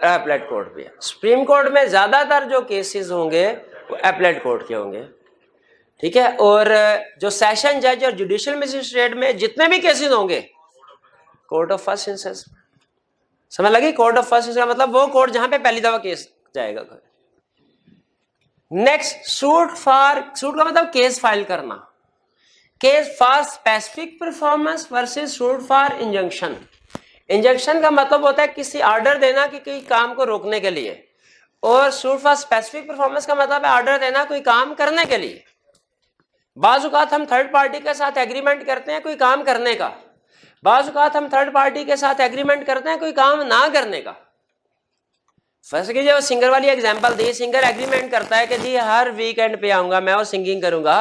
S2: एपलेट कोर्ट भी है। सुप्रीम कोर्ट में ज्यादातर जो केसेस होंगे वो एपलेट कोर्ट के होंगे, ठीक है। और जो सेशन जज और जुडिशियल मजिस्ट्रेट में जितने भी केसेस होंगे कोर्ट ऑफ फर्स्ट इंस्टेंस। समझ लगी? कोर्ट ऑफ फर्स्ट इंस्टेंस मतलब वो कोर्ट जहां पे पहली दफा केस जाएगा। नेक्स्ट, सूट का मतलब केस फाइल करना। Case for specific performance versus suit for injunction. Injunction का मतलब होता है किसी ऑर्डर देना कि कोई काम को रोकने के लिए, और सूट फॉर स्पेसिफिक परफॉर्मेंस का मतलब है ऑर्डर देना कोई काम करने के लिए। बाज़ औक़ात हम थर्ड पार्टी के साथ एग्रीमेंट करते हैं कोई काम करने का, बाज़ औक़ात हम थर्ड पार्टी के साथ एग्रीमेंट करते हैं कोई काम ना करने का। फर्स्ट कीजिए वो सिंगर वाली एग्जांपल दी, सिंगर एग्रीमेंट करता है कि जी हर वीकेंड पे आऊंगा मैं और सिंगिंग करूंगा।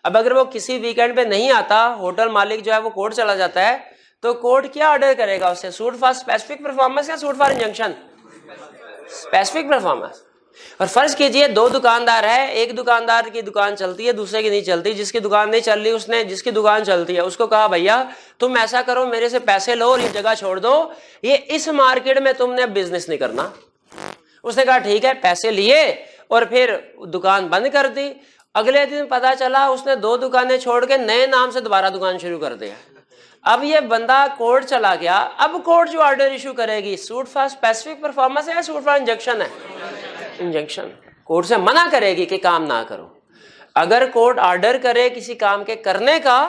S2: अब अगर वो किसी वीकेंड पे नहीं आता, होटल मालिक जो है वो कोर्ट चला जाता है, तो कोर्ट क्या ऑर्डर करेगा उससे? सूट फॉर स्पेसिफिक परफॉर्मेंस या suit for injunction? Specific performance. और फर्ज कीजिए दो दुकानदार है, एक दुकानदार की दुकान चलती है, दूसरे की नहीं चलती। जिसकी दुकान नहीं चल रही उसने जिसकी दुकान चलती है उसको कहा भैया तुम ऐसा करो मेरे से पैसे लो और ये जगह छोड़ दो, ये इस मार्केट में तुमने बिजनेस नहीं करना। उसने कहा ठीक है, पैसे लिए और फिर दुकान बंद कर दी। अगले दिन पता चला उसने दो दुकानें छोड़ के नए नाम से दोबारा दुकान शुरू कर दिया। अब ये बंदा कोर्ट चला गया। अब कोर्ट जो ऑर्डर इशू करेगी सूट फॉर स्पेसिफिक परफॉर्मेंस है, सूट फॉर इंजंक्शन है? इंजंक्शन। कोर्ट से मना करेगी कि काम ना करो। अगर कोर्ट ऑर्डर करे किसी काम के करने का,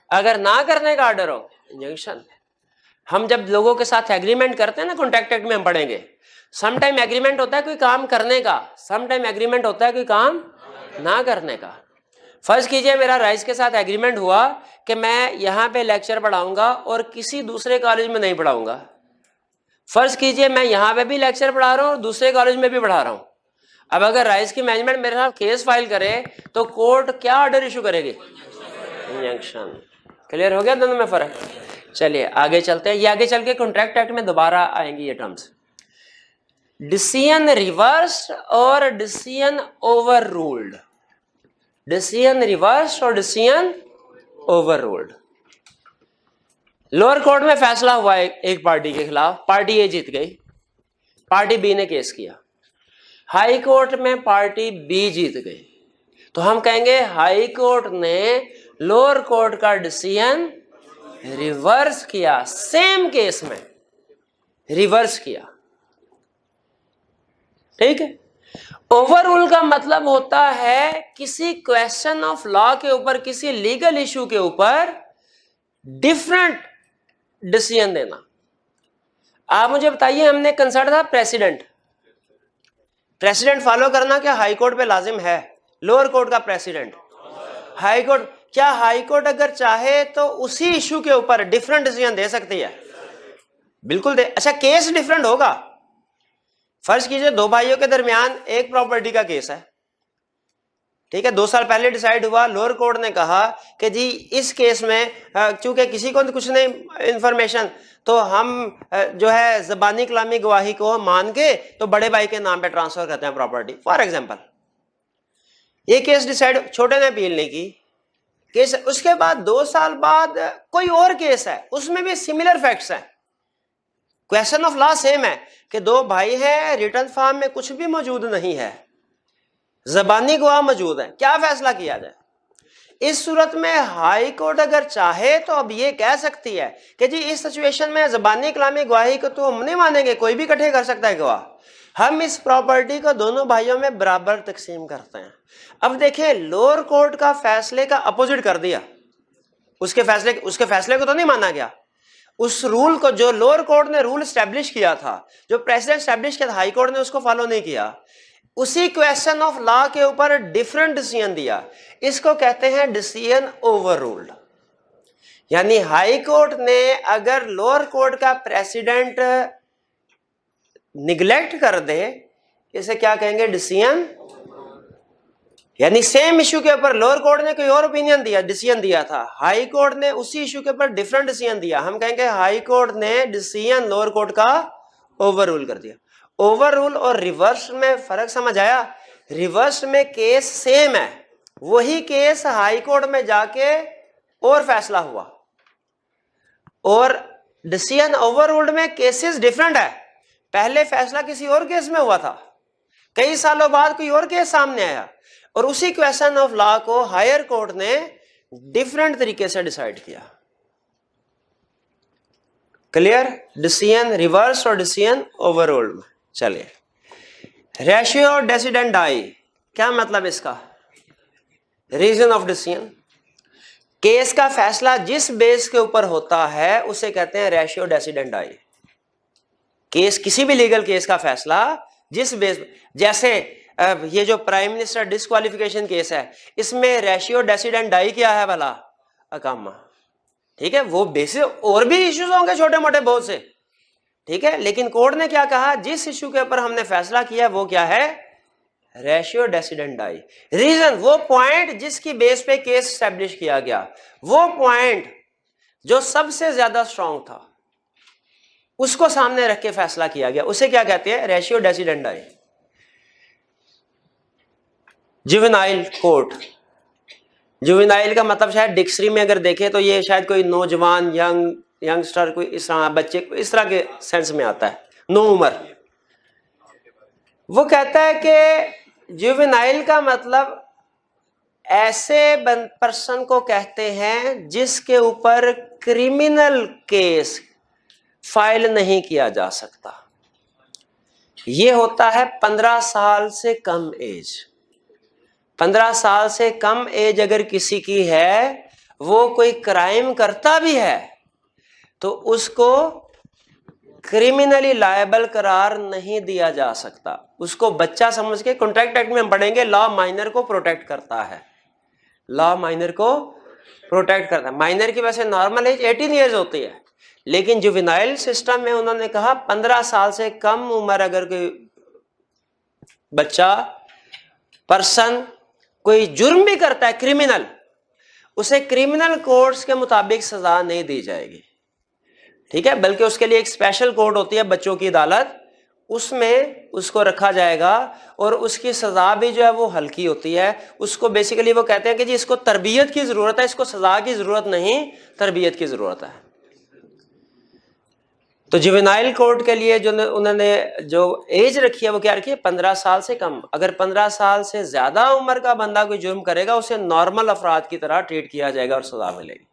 S2: अगर ना करने का ऑर्डर हो, इंजंक्शन। हम जब लोगों के साथ एग्रीमेंट करते हैं ना, कॉन्ट्रैक्ट एक्ट में हम पढ़ेंगे, सम टाइम एग्रीमेंट होता है कोई काम करने का, सम टाइम एग्रीमेंट होता है कोई काम ना करने का। फर्ज कीजिए मेरा राइस के साथ एग्रीमेंट हुआ कि मैं यहाँ पे लेक्चर पढ़ाऊंगा और किसी दूसरे कॉलेज में नहीं पढ़ाऊंगा। फर्ज कीजिए मैं यहाँ पे भी लेक्चर पढ़ा रहा हूँ और दूसरे कॉलेज में भी पढ़ा रहा हूँ। अब अगर राइस की मैनेजमेंट मेरे साथ केस फाइल करे तो कोर्ट क्या ऑर्डर इशू करेगी? इंजंक्शन। क्लियर हो गया दोनों में फर्क? चलिए आगे चलते हैं। ये आगे चल के कॉन्ट्रैक्ट एक्ट में दोबारा आएंगी ये टर्म्स। डिसीजन रिवर्स्ड और decision overruled. Decision reversed और decision overruled. Lower court में फैसला हुआ एक पार्टी के खिलाफ, पार्टी ए जीत गई, पार्टी बी ने केस किया। हाई कोर्ट में पार्टी बी जीत गई, तो हम कहेंगे हाई कोर्ट ने लोअर कोर्ट का डिसीजन रिवर्स किया। सेम केस में रिवर्स किया, ठीक है। ओवररूल का मतलब होता है किसी क्वेश्चन ऑफ लॉ के ऊपर, किसी लीगल इशू के ऊपर डिफरेंट डिसीजन देना। आप मुझे बताइए, हमने कंसर्न था प्रेसिडेंट, प्रेसिडेंट फॉलो करना क्या हाई कोर्ट पे लाजिम है? लोअर कोर्ट का प्रेसिडेंट, हाई कोर्ट, क्या हाई कोर्ट अगर चाहे तो उसी इशू के ऊपर डिफरेंट डिसीजन दे सकती है? बिल्कुल दे। अच्छा, केस डिफरेंट होगा। फर्ज कीजिए दो भाइयों के दरमियान एक प्रॉपर्टी का केस है, ठीक है, 2 साल पहले डिसाइड हुआ, लोअर कोर्ट ने कहा कि जी इस केस में चूंकि किसी को कुछ नहीं इंफॉर्मेशन, तो हम जो है ज़बानी कलामी गवाही को मान के तो बड़े भाई के नाम पे ट्रांसफर करते हैं प्रॉपर्टी, फॉर एग्जांपल। ये केस डिसाइड, छोटे ने अपील नहीं की, केस, उसके बाद 2 साल बाद कोई और केस है, उसमें भी सिमिलर फैक्ट्स हैं, क्वेश्चन ऑफ लॉ सेम है कि 2 भाई हैं, रिटर्न फॉर्म में कुछ भी मौजूद नहीं है, ज़बानी गवाह मौजूद है, क्या फैसला किया जाए? इस सूरत में हाई कोर्ट अगर चाहे तो अब ये कह सकती है कि जी इस सिचुएशन में ज़बानी कलामी गवाही को तो हम नहीं मानेंगे, कोई भी इकट्ठे कर सकता है गवाह, हम इस प्रॉपर्टी को दोनों भाइयों में बराबर तकसीम करते हैं। अब देखें, लोअर कोर्ट का फैसले का अपोजिट कर दिया, उसके फैसले को तो नहीं माना गया, उस रूल को जो लोअर कोर्ट ने रूल स्टैब्लिश किया था, जो प्रेसिडेंट स्टैब्लिश किया था, हाई कोर्ट ने उसको फॉलो नहीं किया, उसी क्वेश्चन ऑफ लॉ के ऊपर डिफरेंट डिसीजन दिया, इसको कहते हैं डिसीजन ओवररूल्ड। यानी हाई कोर्ट ने अगर लोअर कोर्ट का प्रेसिडेंट निगलेक्ट कर दे, इसे क्या कहेंगे? डिसीजन। यानी सेम इशू के ऊपर लोअर कोर्ट ने कोई और ओपिनियन दिया, डिसीजन दिया था, हाई कोर्ट ने उसी इशू के ऊपर डिफरेंट डिसीजन दिया, हम कहेंगे हाई कोर्ट ने डिसीजन लोअर कोर्ट का ओवररूल कर दिया। ओवररूल और रिवर्स में फर्क समझ आया? रिवर्स में केस सेम है, वही केस हाई कोर्ट में जाके और फैसला हुआ, और डिसीजन ओवररूल्ड में केसेस डिफरेंट है, पहले फैसला किसी और केस में हुआ था, कई सालों बाद कोई और केस सामने आया, और उसी क्वेश्चन ऑफ लॉ को हायर कोर्ट ने डिफरेंट तरीके से डिसाइड किया। क्लियर? डिसीजन रिवर्स और डिसीजन ओवररूल्ड में। चलिए, रेशियो डेसिडेंडाई, क्या मतलब इसका? रीजन ऑफ डिसीजन, केस का फैसला जिस बेस के ऊपर होता है उसे कहते हैं रेशियो डेसिडेंडाई। केस, किसी भी लीगल केस का फैसला जिस बेस, जैसे ये जो प्राइम मिनिस्टर डिस्क्वालिफिकेशन केस है, इसमें रेशियो डेसिडेंडाई क्या है भला? अकामा, ठीक है, वो बेसिस, और भी इश्यूज होंगे छोटे मोटे बहुत से, ठीक है, लेकिन कोर्ट ने क्या कहा? जिस इशू के ऊपर हमने फैसला किया वो क्या है? रेशियो डेसिडेंडाई। रीजन, वो पॉइंट जिसकी बेस पे केस स्टैब्लिश किया गया, वो पॉइंट जो सबसे ज्यादा स्ट्रांग था, उसको सामने रख के फैसला किया गया, उसे क्या कहते हैं? रेशियो डेसिडेंडाई। जुवेनाइल कोर्ट, जुवेनाइल का मतलब शायद डिक्शनरी में अगर देखें तो ये शायद कोई नौजवान, यंगस्टर, कोई इस तरह बच्चे, इस तरह के सेंस में आता है, नो उम्र। वो कहता है कि जुवेनाइल का मतलब ऐसे पर्सन को कहते हैं जिसके ऊपर क्रिमिनल केस फाइल नहीं किया जा सकता। ये होता है 15 साल से कम एज। 15 साल से कम एज अगर किसी की है, वो कोई क्राइम करता भी है तो उसको क्रिमिनली लायबल करार नहीं दिया जा सकता, उसको बच्चा समझ के, कॉन्ट्रैक्ट एक्ट में हम पढ़ेंगे, लॉ माइनर को प्रोटेक्ट करता है, लॉ माइनर को प्रोटेक्ट करता है। माइनर की वैसे नॉर्मल एज 18 ईयर्स होती है, लेकिन जुवेनाइल सिस्टम में उन्होंने कहा 15 साल से कम उम्र अगर कोई बच्चा, पर्सन कोई जुर्म भी करता है क्रिमिनल, उसे क्रिमिनल कोड्स के मुताबिक सजा नहीं दी जाएगी, ठीक है, बल्कि उसके लिए एक स्पेशल कोर्ट होती है, बच्चों की अदालत, उसमें उसको रखा जाएगा, और उसकी सजा भी जो है वो हल्की होती है। उसको बेसिकली वो कहते हैं कि जी इसको तरबियत की जरूरत है, इसको सजा की जरूरत नहीं, तरबियत की जरूरत है। तो जुवेनाइल कोर्ट के लिए जो उन्होंने जो एज रखी है वो क्या रखी है? 15 साल से कम। अगर 15 साल से ज्यादा उम्र का बंदा कोई जुर्म करेगा, उसे नॉर्मल अफराद की तरह ट्रीट किया जाएगा और सजा मिलेगी।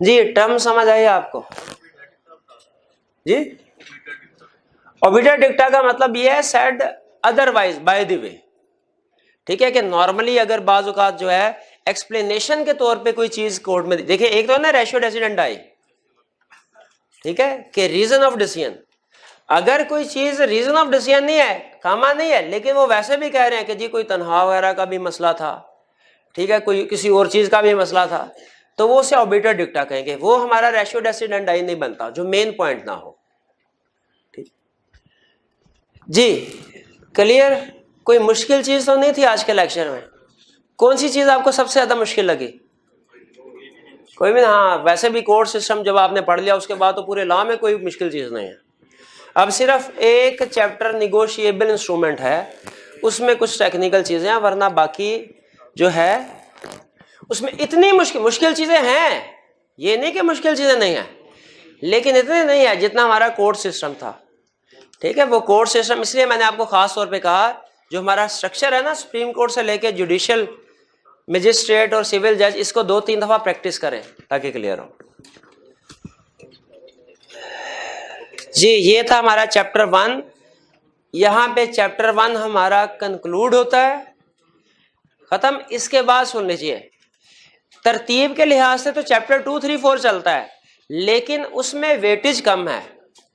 S2: जी, टर्म समझ आई आपको? जी, ओबिटा डिक्टा का मतलब ये है said otherwise by the way, ठीक है, कि नॉर्मली अगर बाज़ औक़ात जो है एक्सप्लेनेशन के तौर पे कोई चीज कोर्ट में, देखिए एक तो है ना रेशियो डेसिडेंडाई, ठीक है, कि रीजन ऑफ डिसीजन। अगर कोई चीज रीजन ऑफ डिसीजन नहीं है, कामा नहीं है, लेकिन वो वैसे भी कह रहे हैं कि जी कोई तनख्वाह वगैरह का भी मसला था, ठीक है, कोई किसी और चीज का भी मसला था, तो वो उसे ऑबिटर डिक्टा कहेंगे। वो हमारा रेशियो डेसिडेंडाई नहीं बनता जो मेन पॉइंट ना हो। ठीक जी, क्लियर? कोई मुश्किल चीज तो नहीं थी आज के लेक्चर में? कौन सी चीज आपको सबसे ज्यादा मुश्किल लगी? कोई भी? हाँ, वैसे भी कोर्ट सिस्टम जब आपने पढ़ लिया उसके बाद तो पूरे लॉ में कोई मुश्किल चीज नहीं है। अब सिर्फ एक चैप्टर निगोशिएबल इंस्ट्रूमेंट है, उसमें कुछ टेक्निकल चीजें हैं, वरना बाकी जो है उसमें इतनी मुश्किल चीजें हैं, ये नहीं कि मुश्किल चीजें नहीं है, लेकिन इतनी नहीं है जितना हमारा कोर्ट सिस्टम था। ठीक है, वो कोर्ट सिस्टम इसलिए मैंने आपको खास तौर पे कहा, जो हमारा स्ट्रक्चर है ना, सुप्रीम कोर्ट से लेके जुडिशियल, मजिस्ट्रेट और सिविल जज, इसको 2-3 दफा प्रैक्टिस करें ताकि क्लियर हो। जी, ये था हमारा चैप्टर 1। यहां पे चैप्टर 1 हमारा कंक्लूड होता है, खत्म। इसके बाद सुन लीजिए, तरतीब के लिहाज से तो चैप्टर 2, 3, 4 चलता है, लेकिन उसमें वेटेज कम है।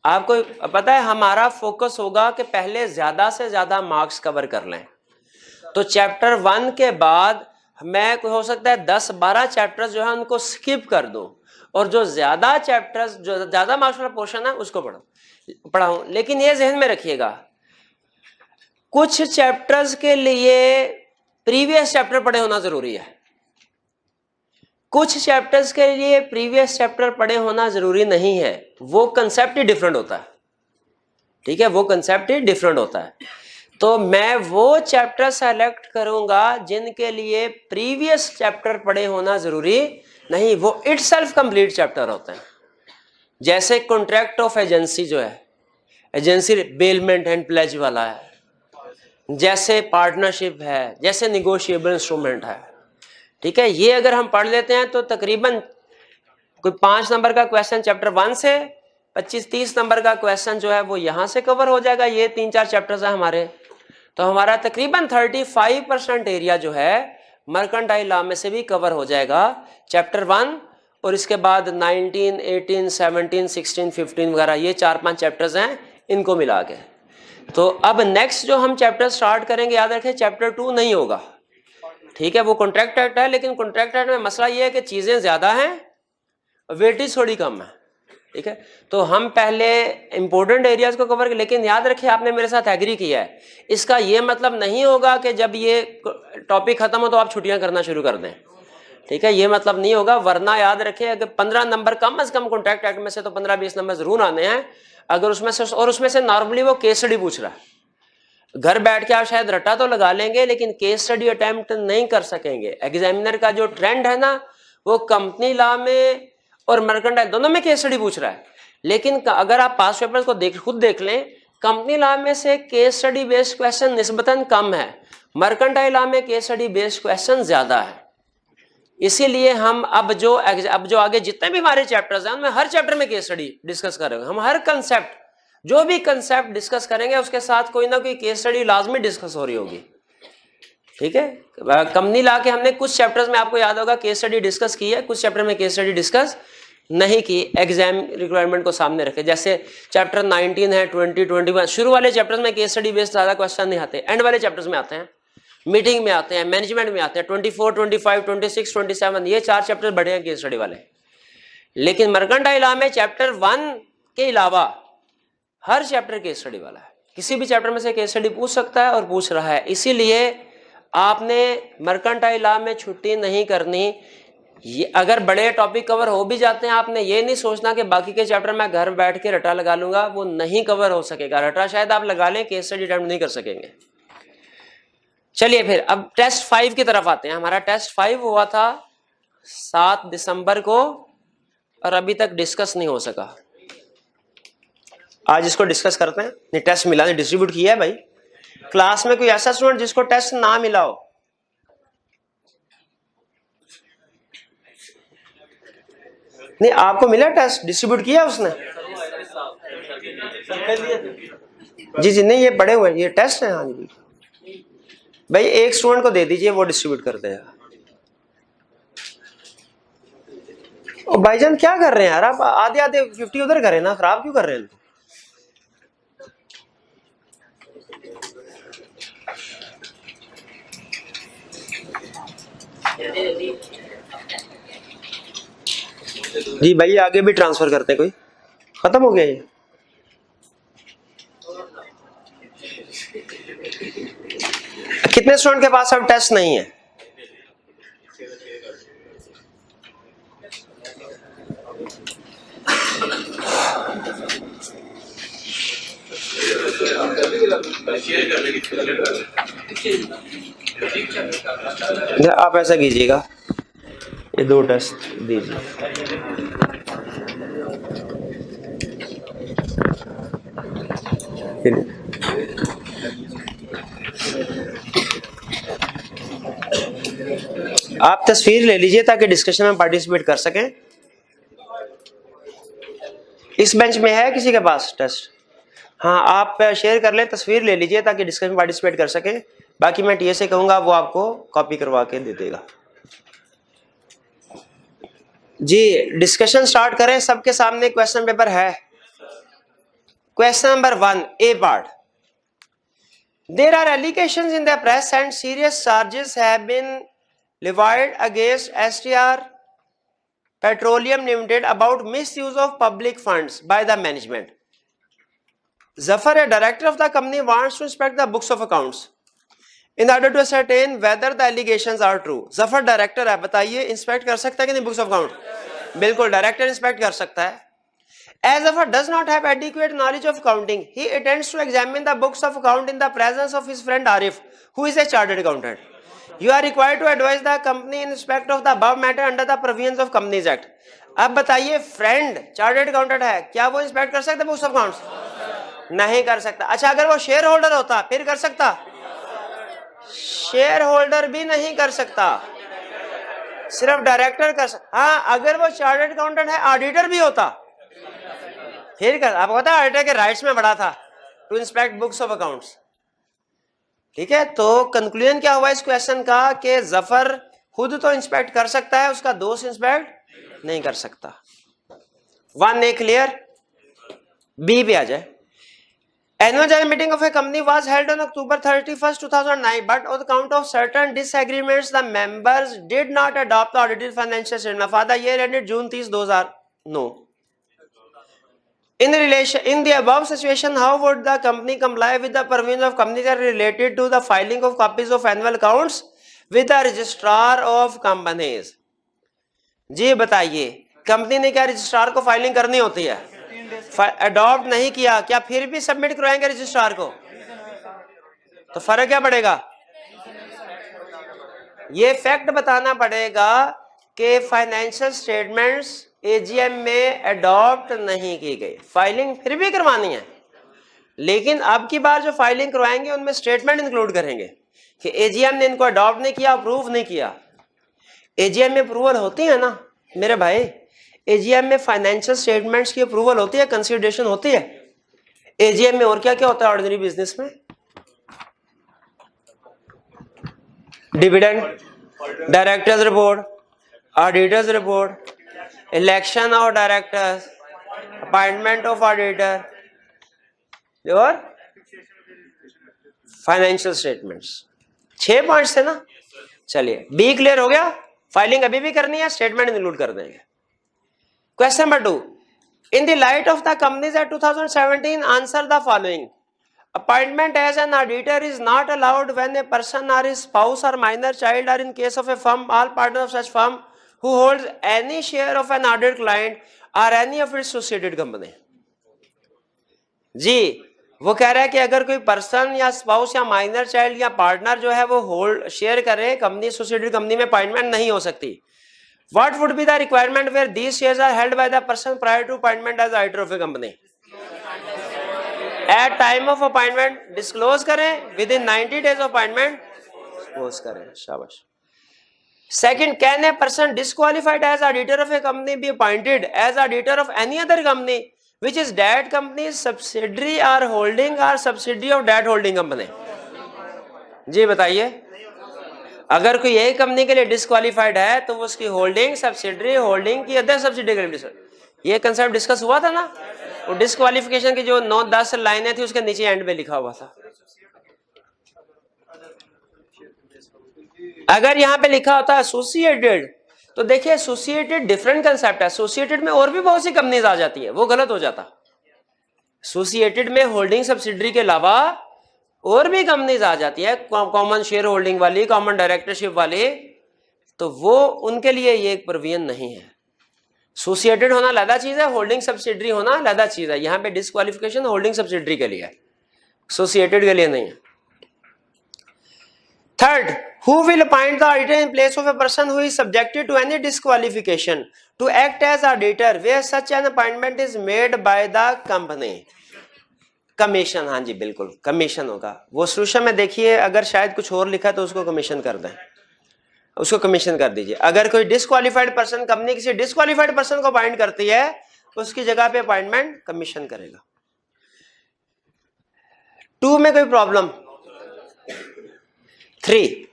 S2: आपको पता है हमारा फोकस होगा कि पहले ज्यादा से ज्यादा मार्क्स कवर कर लें। तो चैप्टर 1 के बाद मैं हो सकता है 10-12 चैप्टर्स जो है उनको स्किप कर दूं, और जो ज्यादा चैप्टर्स, जो ज्यादा मार्क्स वाला पोर्शन है उसको पढ़ाऊं। लेकिन ये जहन में रखिएगा, कुछ चैप्टर्स के लिए प्रीवियस चैप्टर पढ़े होना जरूरी है, कुछ चैप्टर्स के लिए प्रीवियस चैप्टर पढ़े होना जरूरी नहीं है। वो कंसेप्ट ही डिफरेंट होता है। ठीक है, वो कंसेप्ट ही डिफरेंट होता है। तो मैं वो चैप्टर सेलेक्ट करूंगा जिनके लिए प्रीवियस चैप्टर पढ़े होना जरूरी नहीं, वो इटसेल्फ कंप्लीट चैप्टर होते हैं। जैसे कॉन्ट्रैक्ट ऑफ एजेंसी जो है, एजेंसी बेलमेंट एंड प्लेज वाला है, जैसे पार्टनरशिप है, जैसे निगोशिएबल इंस्ट्रूमेंट है। ठीक है, ये अगर हम पढ़ लेते हैं तो तकरीबन कोई 5 नंबर का क्वेश्चन चैप्टर 1 से, 25-30 नंबर का क्वेश्चन जो है वो यहां से कवर हो जाएगा। ये 3-4 चैप्टर्स है हमारे, तो हमारा तकरीबन 35% एरिया जो है मर्केंटाइल लॉ में से भी कवर हो जाएगा चैप्टर 1, और इसके बाद 19, 18, 17, 16, 15 वगैरह, ये 4-5 चैप्टर्स हैं, इनको मिला के। तो अब नेक्स्ट जो हम चैप्टर स्टार्ट करेंगे, याद रखें चैप्टर 2 नहीं होगा। ठीक है, वो कॉन्ट्रैक्ट एक्ट है, लेकिन कॉन्ट्रैक्ट एक्ट में मसला ये है कि चीजें ज्यादा हैं, वेटेज थोड़ी कम है। ठीक है, तो हम पहले इंपॉर्टेंट एरियाज को कवर, लेकिन याद रखिए आपने मेरे साथ एग्री किया है, इसका ये मतलब नहीं होगा कि जब ये टॉपिक खत्म हो तो आप छुट्टियां करना शुरू कर दें। ठीक है, ये मतलब नहीं होगा, वरना याद रखिए अगर 15 नंबर कम से कम कॉन्ट्रैक्ट एक्ट में से तो 15-20 नंबर जरूर आने हैं। अगर उसमें से, और उसमें से नॉर्मली वो केस स्टडी पूछ रहा है, घर बैठ के आप शायद रट्टा तो लगा लेंगे लेकिन केस स्टडी अटेम्प्ट नहीं कर सकेंगे। एग्जामिनर का जो ट्रेंड है ना, वो कंपनी लॉ में और मर्केंटाइल दोनों में केस स्टडी पूछ रहा है। लेकिन अगर आप पास पेपर्स को खुद देख लें, कंपनी लॉ में से केस स्टडी बेस्ड क्वेश्चन निस्बतन कम है, मर्केंटाइल लॉ में केस स्टडी बेस्ड क्वेश्चन ज्यादा है। इसीलिए हम अब जो आगे जितने भी हमारे चैप्टर्स हैं उनमें हर चैप्टर में केस स्टडी डिस्कस करेंगे। हम हर कंसेप्ट, जो भी कंसेप्ट डिस्कस करेंगे उसके साथ कोई ना कोई केस स्टडी लाजमी डिस्कस हो रही होगी। ठीक है, कंपनी लॉ के हमने कुछ चैप्टर्स में, आपको याद होगा, केस स्टडी डिस्कस की है, कुछ चैप्टर में केस स्टडी डिस्कस नहीं की, एग्जाम रिक्वायरमेंट को सामने रखे। जैसे चैप्टर 19 है, 20, 21, शुरू वाले चैप्टर्स में केस स्टडी बेस्ड ज्यादा क्वेश्चन नहीं आते, एंड वाले चैप्टर्स में आते हैं, मीटिंग में आते हैं, मैनेजमेंट में आते हैं। 24, 25, 26, 27, ये 4 चैप्टर बढ़े हैं केस स्टडी वाले। लेकिन मर्केंटाइल लॉ में चैप्टर 1 के अलावा हर चैप्टर केस स्टडी वाला है, किसी भी चैप्टर में से केस स्टडी पूछ सकता है और पूछ रहा है। इसीलिए आपने मर्केंटाइल लॉ में छुट्टी नहीं करनी। ये अगर बड़े टॉपिक कवर हो भी जाते हैं, आपने ये नहीं सोचना कि बाकी के चैप्टर में घर बैठ के रटा लगा लूंगा, वो नहीं कवर हो सकेगा। रटा शायद आप लगा लें, केस स्टडी अटेम्प्ट नहीं कर सकेंगे। चलिए फिर अब टेस्ट 5 की तरफ आते हैं। हमारा टेस्ट 5 हुआ था 7 दिसंबर को और अभी तक डिस्कस नहीं हो सका। आज इसको डिस्कस करते हैं। नहीं, टेस्ट मिला नहीं, डिस्ट्रीब्यूट किया है भाई। क्लास में कोई ऐसा स्टूडेंट जिसको टेस्ट ना मिला हो? नहीं, आपको मिला टेस्ट, डिस्ट्रीब्यूट किया उसने? जी जी, नहीं ये पढ़े हुए, ये टेस्ट है। हाँ जी भाई, एक स्टूडेंट को दे दीजिए, वो डिस्ट्रीब्यूट कर देगा। और भाईजान क्या कर रहे हैं यार आप, आधे आधे 50 उधर करें ना, खराब क्यों कर रहे हैं इनको? जी भाई आगे भी ट्रांसफर करते हैं, कोई खत्म हो गया ये? कितने स्टूडेंट के पास अब टेस्ट नहीं है? आप ऐसा कीजिएगा, ये 2 टेस्ट दीजिए। आप तस्वीर ले लीजिए ताकि डिस्कशन में पार्टिसिपेट कर सकें। इस बेंच में है किसी के पास टेस्ट? हाँ, आप शेयर कर लें, तस्वीर ले लीजिए ताकि डिस्कशन में पार्टिसिपेट कर सके। बाकी मैं टीए से कहूंगा वो आपको कॉपी करवा के दे देगा। जी डिस्कशन स्टार्ट करें, सबके सामने क्वेश्चन पेपर है। Question number 1 A part. There are allegations in the press and serious charges have been levied against STR Petroleum Limited about misuse of public funds by the management. Zafar, a director of the company, wants to inspect the books of accounts in order to ascertain whether the allegations are true. Zafar director है, बताइए inspect कर सकता है कि नहीं books of account? बिल्कुल, director inspect कर सकता है। As Zafar does not have adequate knowledge of accounting, he intends to examine the books of account in the presence of his friend Arif, who is a chartered accountant. You are required to advise the company in respect of the above matter under the provisions of Companies Act. अब बताइए, friend chartered accountant है, क्या वो inspect कर सकता है books of accounts? नहीं कर सकता। अच्छा, अगर वो शेयर होल्डर होता फिर कर सकता? शेयर होल्डर भी नहीं कर सकता, सिर्फ डायरेक्टर कर सकता। हाँ, अगर वो चार्टर्ड अकाउंटेंट है, ऑडिटर भी होता फिर कर। आपको पता है ऑडिटर के राइट्स में बढ़ा था to inspect books of accounts. ठीक है, तो कंक्लूजन क्या हुआ इस क्वेश्चन का कि जफर खुद तो इंस्पेक्ट कर सकता है, उसका दोस्त इंस्पेक्ट नहीं कर सकता। 1 ए क्लियर। बी पे आ जाए। Annual general meeting of a company was held on October 31st, 2009, but on account of certain disagreements, the members did not adopt the audited financial statement for the year ended June 30, 2009. In the above situation, how would the company comply with the provisions of Companies Act related to the filing of copies of annual accounts with the registrar of companies? जी बताइए, company ने क्या registrar को filing करनी होती है? Adopt नहीं किया, क्या फिर भी सबमिट करवाएंगे रजिस्ट्रार को? तो फर्क क्या पड़ेगा? ये फैक्ट बताना पड़ेगा कि फाइनेंशियल स्टेटमेंट्स एजीएम में अडॉप्ट नहीं की गई, फाइलिंग फिर भी करवानी है। लेकिन अब की बार जो फाइलिंग करवाएंगे उनमें स्टेटमेंट इंक्लूड करेंगे कि एजीएम ने इनको अडॉप्ट नहीं किया, अप्रूव नहीं किया। एजीएम में अप्रूवल होती है ना मेरे भाई, एजीएम में फाइनेंशियल स्टेटमेंट्स की अप्रूवल होती है, कंसिडरेशन होती है एजीएम में। और क्या क्या होता है ऑर्डिनरी बिजनेस में? Dividend, directors report, auditors report, election of directors, appointment of auditor और फाइनेंशियल स्टेटमेंट्स। 6 पॉइंट्स थे ना। चलिए, बी क्लियर हो गया। फाइलिंग अभी भी करनी है, स्टेटमेंट इंक्लूड कर देंगे। Question number 2. In the light of the Companies Act 2017, answer the following. Appointment as an auditor is not allowed when a person or his spouse or minor child are in case of a firm, all partners of such firm who holds any share of an audited client or any of its associated company. जी वो कह रहा है कि अगर कोई person या spouse या minor child या पार्टनर जो है वो होल्ड शेयर करे कंपनी, एसोसिएटेड कंपनी में अपॉइंटमेंट नहीं हो सकती। What would be the requirement where these shares are held by the person prior to appointment as auditor of a company? At time of appointment disclose करें, within 90 days of appointment disclose करें। शाबाश। Second, can a person disqualified as auditor of a company be appointed as auditor of any other company which is that company's subsidiary or holding or subsidiary of that holding company? जी बताइए। अगर कोई एक company के लिए disqualified है तो वो उसकी होल्डिंग सब्सिडरी होल्डिंग की अदर सब्सिडरी के लिए, ये कंसेप्ट डिस्कस हुआ था ना। वो डिस्क्वालिफिकेशन की जो 9-10 लाइनें थी उसके नीचे एंड में लिखा हुआ था। अगर यहाँ पे लिखा होता है एसोसिएटेड, तो देखिए एसोसिएटेड डिफरेंट कंसेप्ट है, एसोसिएटेड में और भी बहुत सी कंपनीज आ जाती है, वो गलत हो जाता। एसोसिएटेड में होल्डिंग सब्सिडरी के अलावा और भी कंपनीज आ जाती है, कॉमन शेयर होल्डिंग वाली, कॉमन डायरेक्टरशिप वाली, तो वो उनके लिए ये एक प्रोविजन नहीं है। एसोसिएटेड होना अलग चीज है, होल्डिंग सब्सिडरी होना अलग चीज है। यहाँ पे डिस्क्वालिफिकेशन होल्डिंग सब्सिडरी के लिए है, एसोसिएटेड के लिए नहीं है। Third, who will appoint the auditor in place of a person who is subjected to any disqualification to act as auditor where such an appointment is made by the company? Commission, हाँ जी बिल्कुल commission होगा। वो solution में देखिए, अगर शायद कुछ और लिखा तो उसको कमीशन कर दें, उसको कमीशन कर दीजिए। अगर कोई डिस्क्वालिफाइड पर्सन, कंपनी किसी डिस्क्वालिफाइड पर्सन को अपॉइंट करती है, उसकी जगह पे अपॉइंटमेंट कमीशन करेगा। 2 में कोई problem? 3,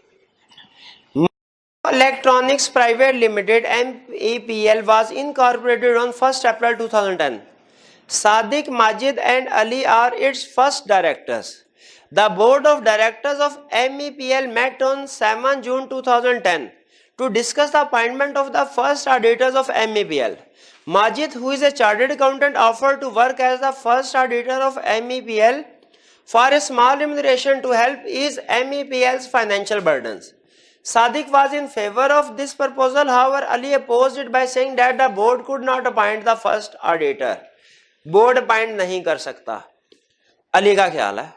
S2: Electronics Private Limited MEPL was incorporated on 1st April 2010. Sadiq, Majid and Ali are its first directors. The board of directors of MEPL met on 7 June 2010 to discuss the appointment of the first auditors of MEPL. Majid, who is a chartered accountant, offered to work as the first auditor of MEPL for a small remuneration to help ease MEPL's financial burdens. Sadiq was in favor of this proposal, however, Ali opposed it by saying that the board could not appoint the first auditor. Board appoint नहीं कर सकता। अली का ख्याल है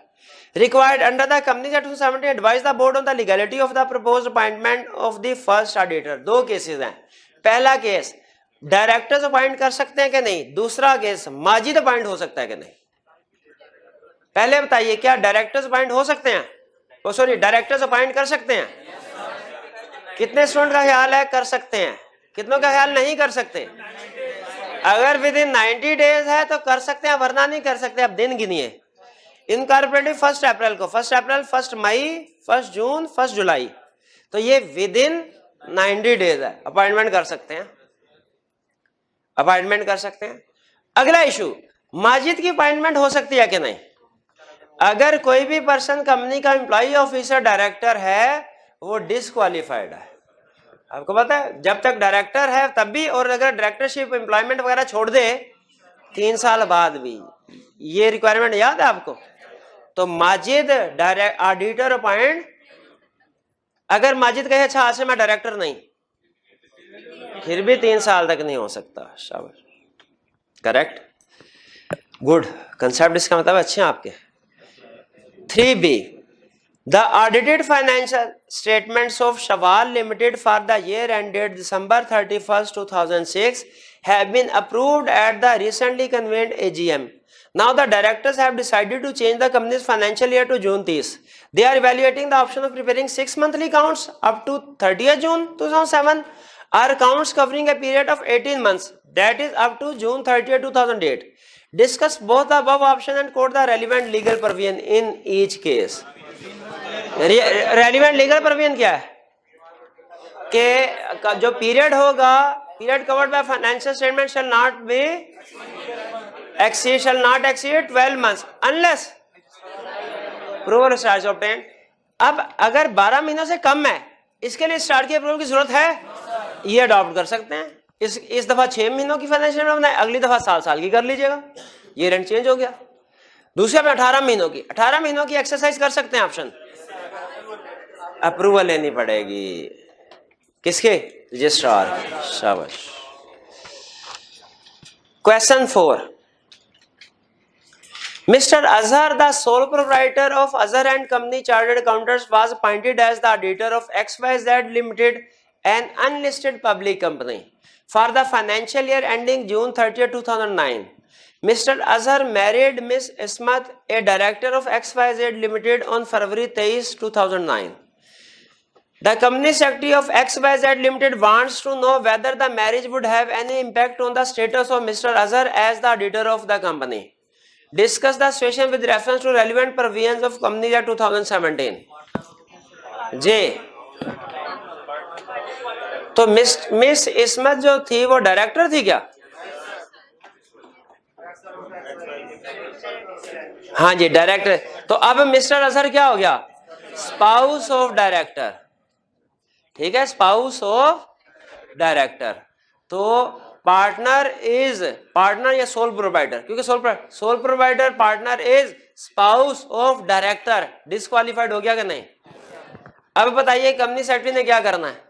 S2: required under the Companies Act 2017 advise the board on the legality of the proposed appointment of the first auditor. 2 cases हैं। पहला case directors appoint कर सकते हैं कि नहीं, दूसरा केस माजिद अपॉइंट हो सकता है कि नहीं। पहले बताइए, क्या डायरेक्टर्स अपॉइंट हो सकते हैं? ओ सॉरी, डायरेक्टर्स अपॉइंट कर सकते हैं? कितने स्टूडेंट का ख्याल है कर सकते हैं? कितनों का ख्याल नहीं कर सकते? अगर विद इन 90 डेज है तो कर सकते हैं, वरना नहीं कर सकते। अब दिन गिनिए। इनकॉर्पोरेटेड 1 अप्रैल को, 1 अप्रैल, 1 मई, 1 जून, 1 जुलाई, तो ये विद इन 90 डेज है, अपॉइंटमेंट कर सकते हैं, अपॉइंटमेंट कर सकते हैं। अगला इशू, माजिद की अपॉइंटमेंट हो सकती है कि नहीं? अगर कोई भी पर्सन कंपनी का एम्प्लॉय, ऑफिसर, डायरेक्टर है, वो डिस्क्वालिफाइड है। आपको पता है जब तक डायरेक्टर है तब भी, और अगर डायरेक्टरशिप एम्प्लॉयमेंट वगैरह छोड़ दे 3 साल बाद भी, ये रिक्वायरमेंट याद है आपको? तो माजिद डायरेक्ट ऑडिटर अपॉइंट, अगर माजिद कहे अच्छा आज से मैं डायरेक्टर नहीं, फिर भी 3 साल तक नहीं हो सकता। शाबाश, करेक्ट, गुड कंसेप्ट, इसका मतलब अच्छे हैं आपके। 3B, the audited financial statements of Shawal Limited for the year ended December 31st, 2006 have been approved at the recently convened AGM. Now the directors have decided to change the company's financial year to June 30. They are evaluating the option of preparing 6 monthly accounts up to 30th June 2007 or accounts covering a period of 18 months, that is up to June 30th, 2008. Discuss both the above option and quote the relevant legal provision in each case. Relevant legal provision क्या है कि जो period होगा, period covered by financial statement shall not exceed 12 months unless approval start obtain. अब अगर 12 महीनों से कम है, इसके लिए स्टार्ट की अप्रूवल की जरूरत है, ये अडॉप्ट कर सकते हैं। इस दफा 6 महीनों की फाइनेंशियल स्टेटमेंट बनाए, अगली दफा साल की कर लीजिएगा, ये रेंट चेंज हो गया। दूसरे में 18 महीनों की एक्सरसाइज कर सकते हैं ऑप्शन, अप्रूवल लेनी पड़ेगी किसके? रजिस्ट्रार। शाबाश। Question 4, Mr. Azhar, the sole proprietor of Azhar and Company Chartered Accountants, was appointed as the auditor of XYZ Limited, an unlisted public company, for the financial year ending June 30th, 2009. Mr. Azhar married Ms. Ismat, a director of XYZ Limited, on February 23, 2009. The company secretary of XYZ Limited wants to know whether the marriage would have any impact on the status of Mr. Azhar as the auditor of the company. Discuss the situation with reference to relevant provisions of Companies Act 2017. J. तो miss इस्मत जो थी वो director थी क्या? हाँ जी director. तो अब mister Azhar क्या हो गया? Spouse of director. ठीक है, स्पाउस ऑफ डायरेक्टर। तो पार्टनर इज पार्टनर या सोल प्रोवाइडर, क्योंकि sole provider partner is spouse of director. Disqualified हो गया कि नहीं? अब बताइए कंपनी सेक्रेटरी ने क्या करना है?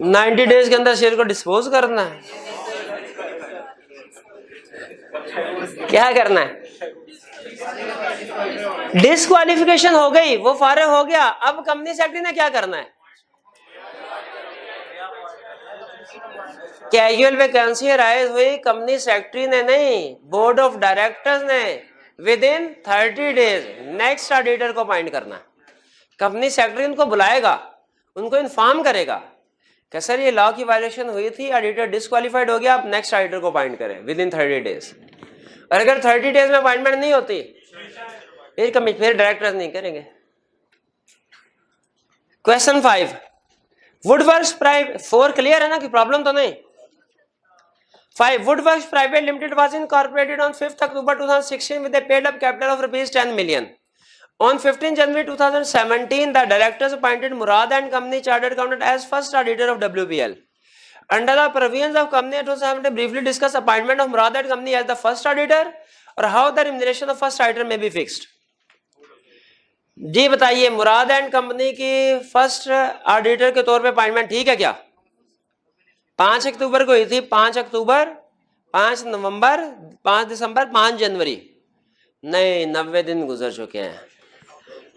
S2: 90 डेज के अंदर शेयर को डिस्पोज करना है। क्या करना है? डिस्क्वालिफिकेशन हो गई, वो फारिग हो गया। अब कंपनी सेक्रेटरी ने क्या करना है? कैजुअल वैकेंसी राइज हुई, कंपनी सेक्रेटरी ने नहीं, बोर्ड ऑफ डायरेक्टर्स ने with in 30 days next auditor को अपॉइंट करना। कंपनी सेक्रेटरी उनको बुलाएगा, उनको इन्फॉर्म करेगा कि सर ये लॉ की वायलेशन हुई थी, ऑडिटर डिस्क्वालिफाइड हो गया, आप नेक्स्ट ऑडिटर को अपॉइंट करें विद इन 30 डेज। और अगर 30 डेज में अपॉइंटमेंट नहीं होती फिर डायरेक्टर्स नहीं करेंगे। क्वेश्चन 5, वुडवर्क्स प्राइवेट 4 क्लियर है ना, कि प्रॉब्लम तो नहीं? 5, Woodworks Private Limited was incorporated on 5th October 2016 with a paid up capital of rupees 10 million. On 15 January 2017, the directors appointed Murad and Company Chartered Accountant as first auditor of WPL. Under the provisions of Company Act 2017, briefly discuss appointment of Murad and Company as the first auditor or how the remuneration of first auditor may be fixed. जी बताइए, मुराद and company की first auditor के तौर पे appointment ठीक है क्या? 5 अक्टूबर को हुई थी, 5 अक्टूबर, 5 नवंबर, 5 दिसंबर, 5 जनवरी। नहीं, 90 दिन गुजर चुके हैं।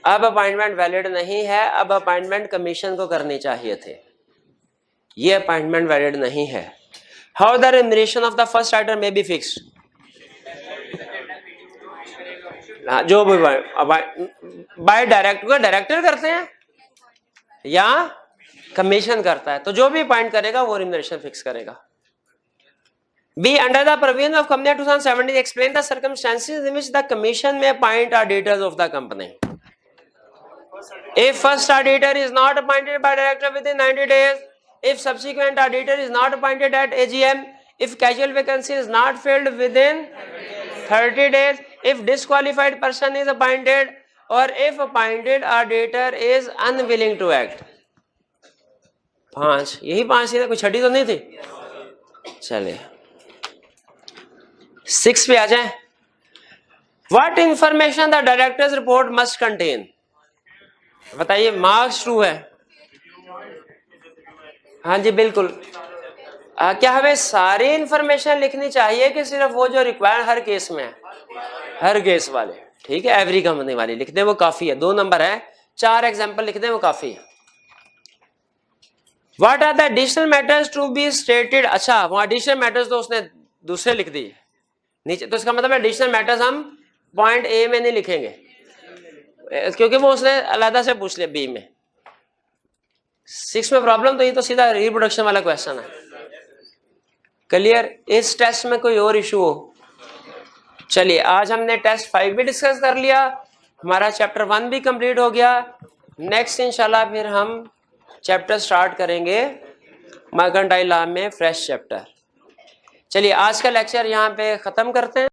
S2: अब अपॉइंटमेंट वैलिड नहीं है, अब अपॉइंटमेंट कमीशन को करनी चाहिए थे। ये अपॉइंटमेंट वैलिड नहीं है। How the remuneration of the first auditor में बी फिक्स्ड? जो भी बाय डायरेक्टर करते हैं या कमीशन करता है, तो जो भी अपॉइंट करेगा वो रेम्युनरेशन फिक्स करेगा। B, under the provision of company act 2017 explain the circumstances in which the commission may appoint auditors of the company. If first auditor is not appointed by director within 90 days, if subsequent auditor is not appointed at AGM, if casual vacancy is not filled within 30 days, if disqualified person is appointed, or if appointed auditor is unwilling to act. 5, यही 5 थी ना, कोई छठी तो नहीं थी? चलिए 6 पे आ जाए। What information the director's report must contain? बताइए, मार्क्स 2 है। हाँ जी बिल्कुल। क्या हमें सारी इंफॉर्मेशन लिखनी चाहिए कि सिर्फ वो जो रिक्वायर्ड हर केस में है? हर केस वाले, ठीक है, एवरी कंपनी वाली लिख दें वो काफी है। 2 नंबर है, 4 एग्जाम्पल लिख दें वो काफी है। What are the additional matters to be stated? अच्छा, वो एडिशनल मैटर्स तो उसने दूसरे लिख दिए नीचे, तो इसका मतलब एडिशनल मैटर्स हम पॉइंट ए में नहीं लिखेंगे, क्योंकि वो उसने अलग से पूछ लिया बी में। 6 में प्रॉब्लम तो ये तो सीधा रिप्रोडक्शन वाला क्वेश्चन है। क्लियर? इस टेस्ट में कोई और इशू हो? चलिए, आज हमने टेस्ट 5 भी डिस्कस कर लिया, हमारा चैप्टर 1 भी कंप्लीट हो गया। नेक्स्ट इंशाल्लाह फिर हम चैप्टर स्टार्ट करेंगे मर्केंटाइल लॉ में, फ्रेश चैप्टर। चलिए आज का लेक्चर यहाँ पे खत्म करते हैं।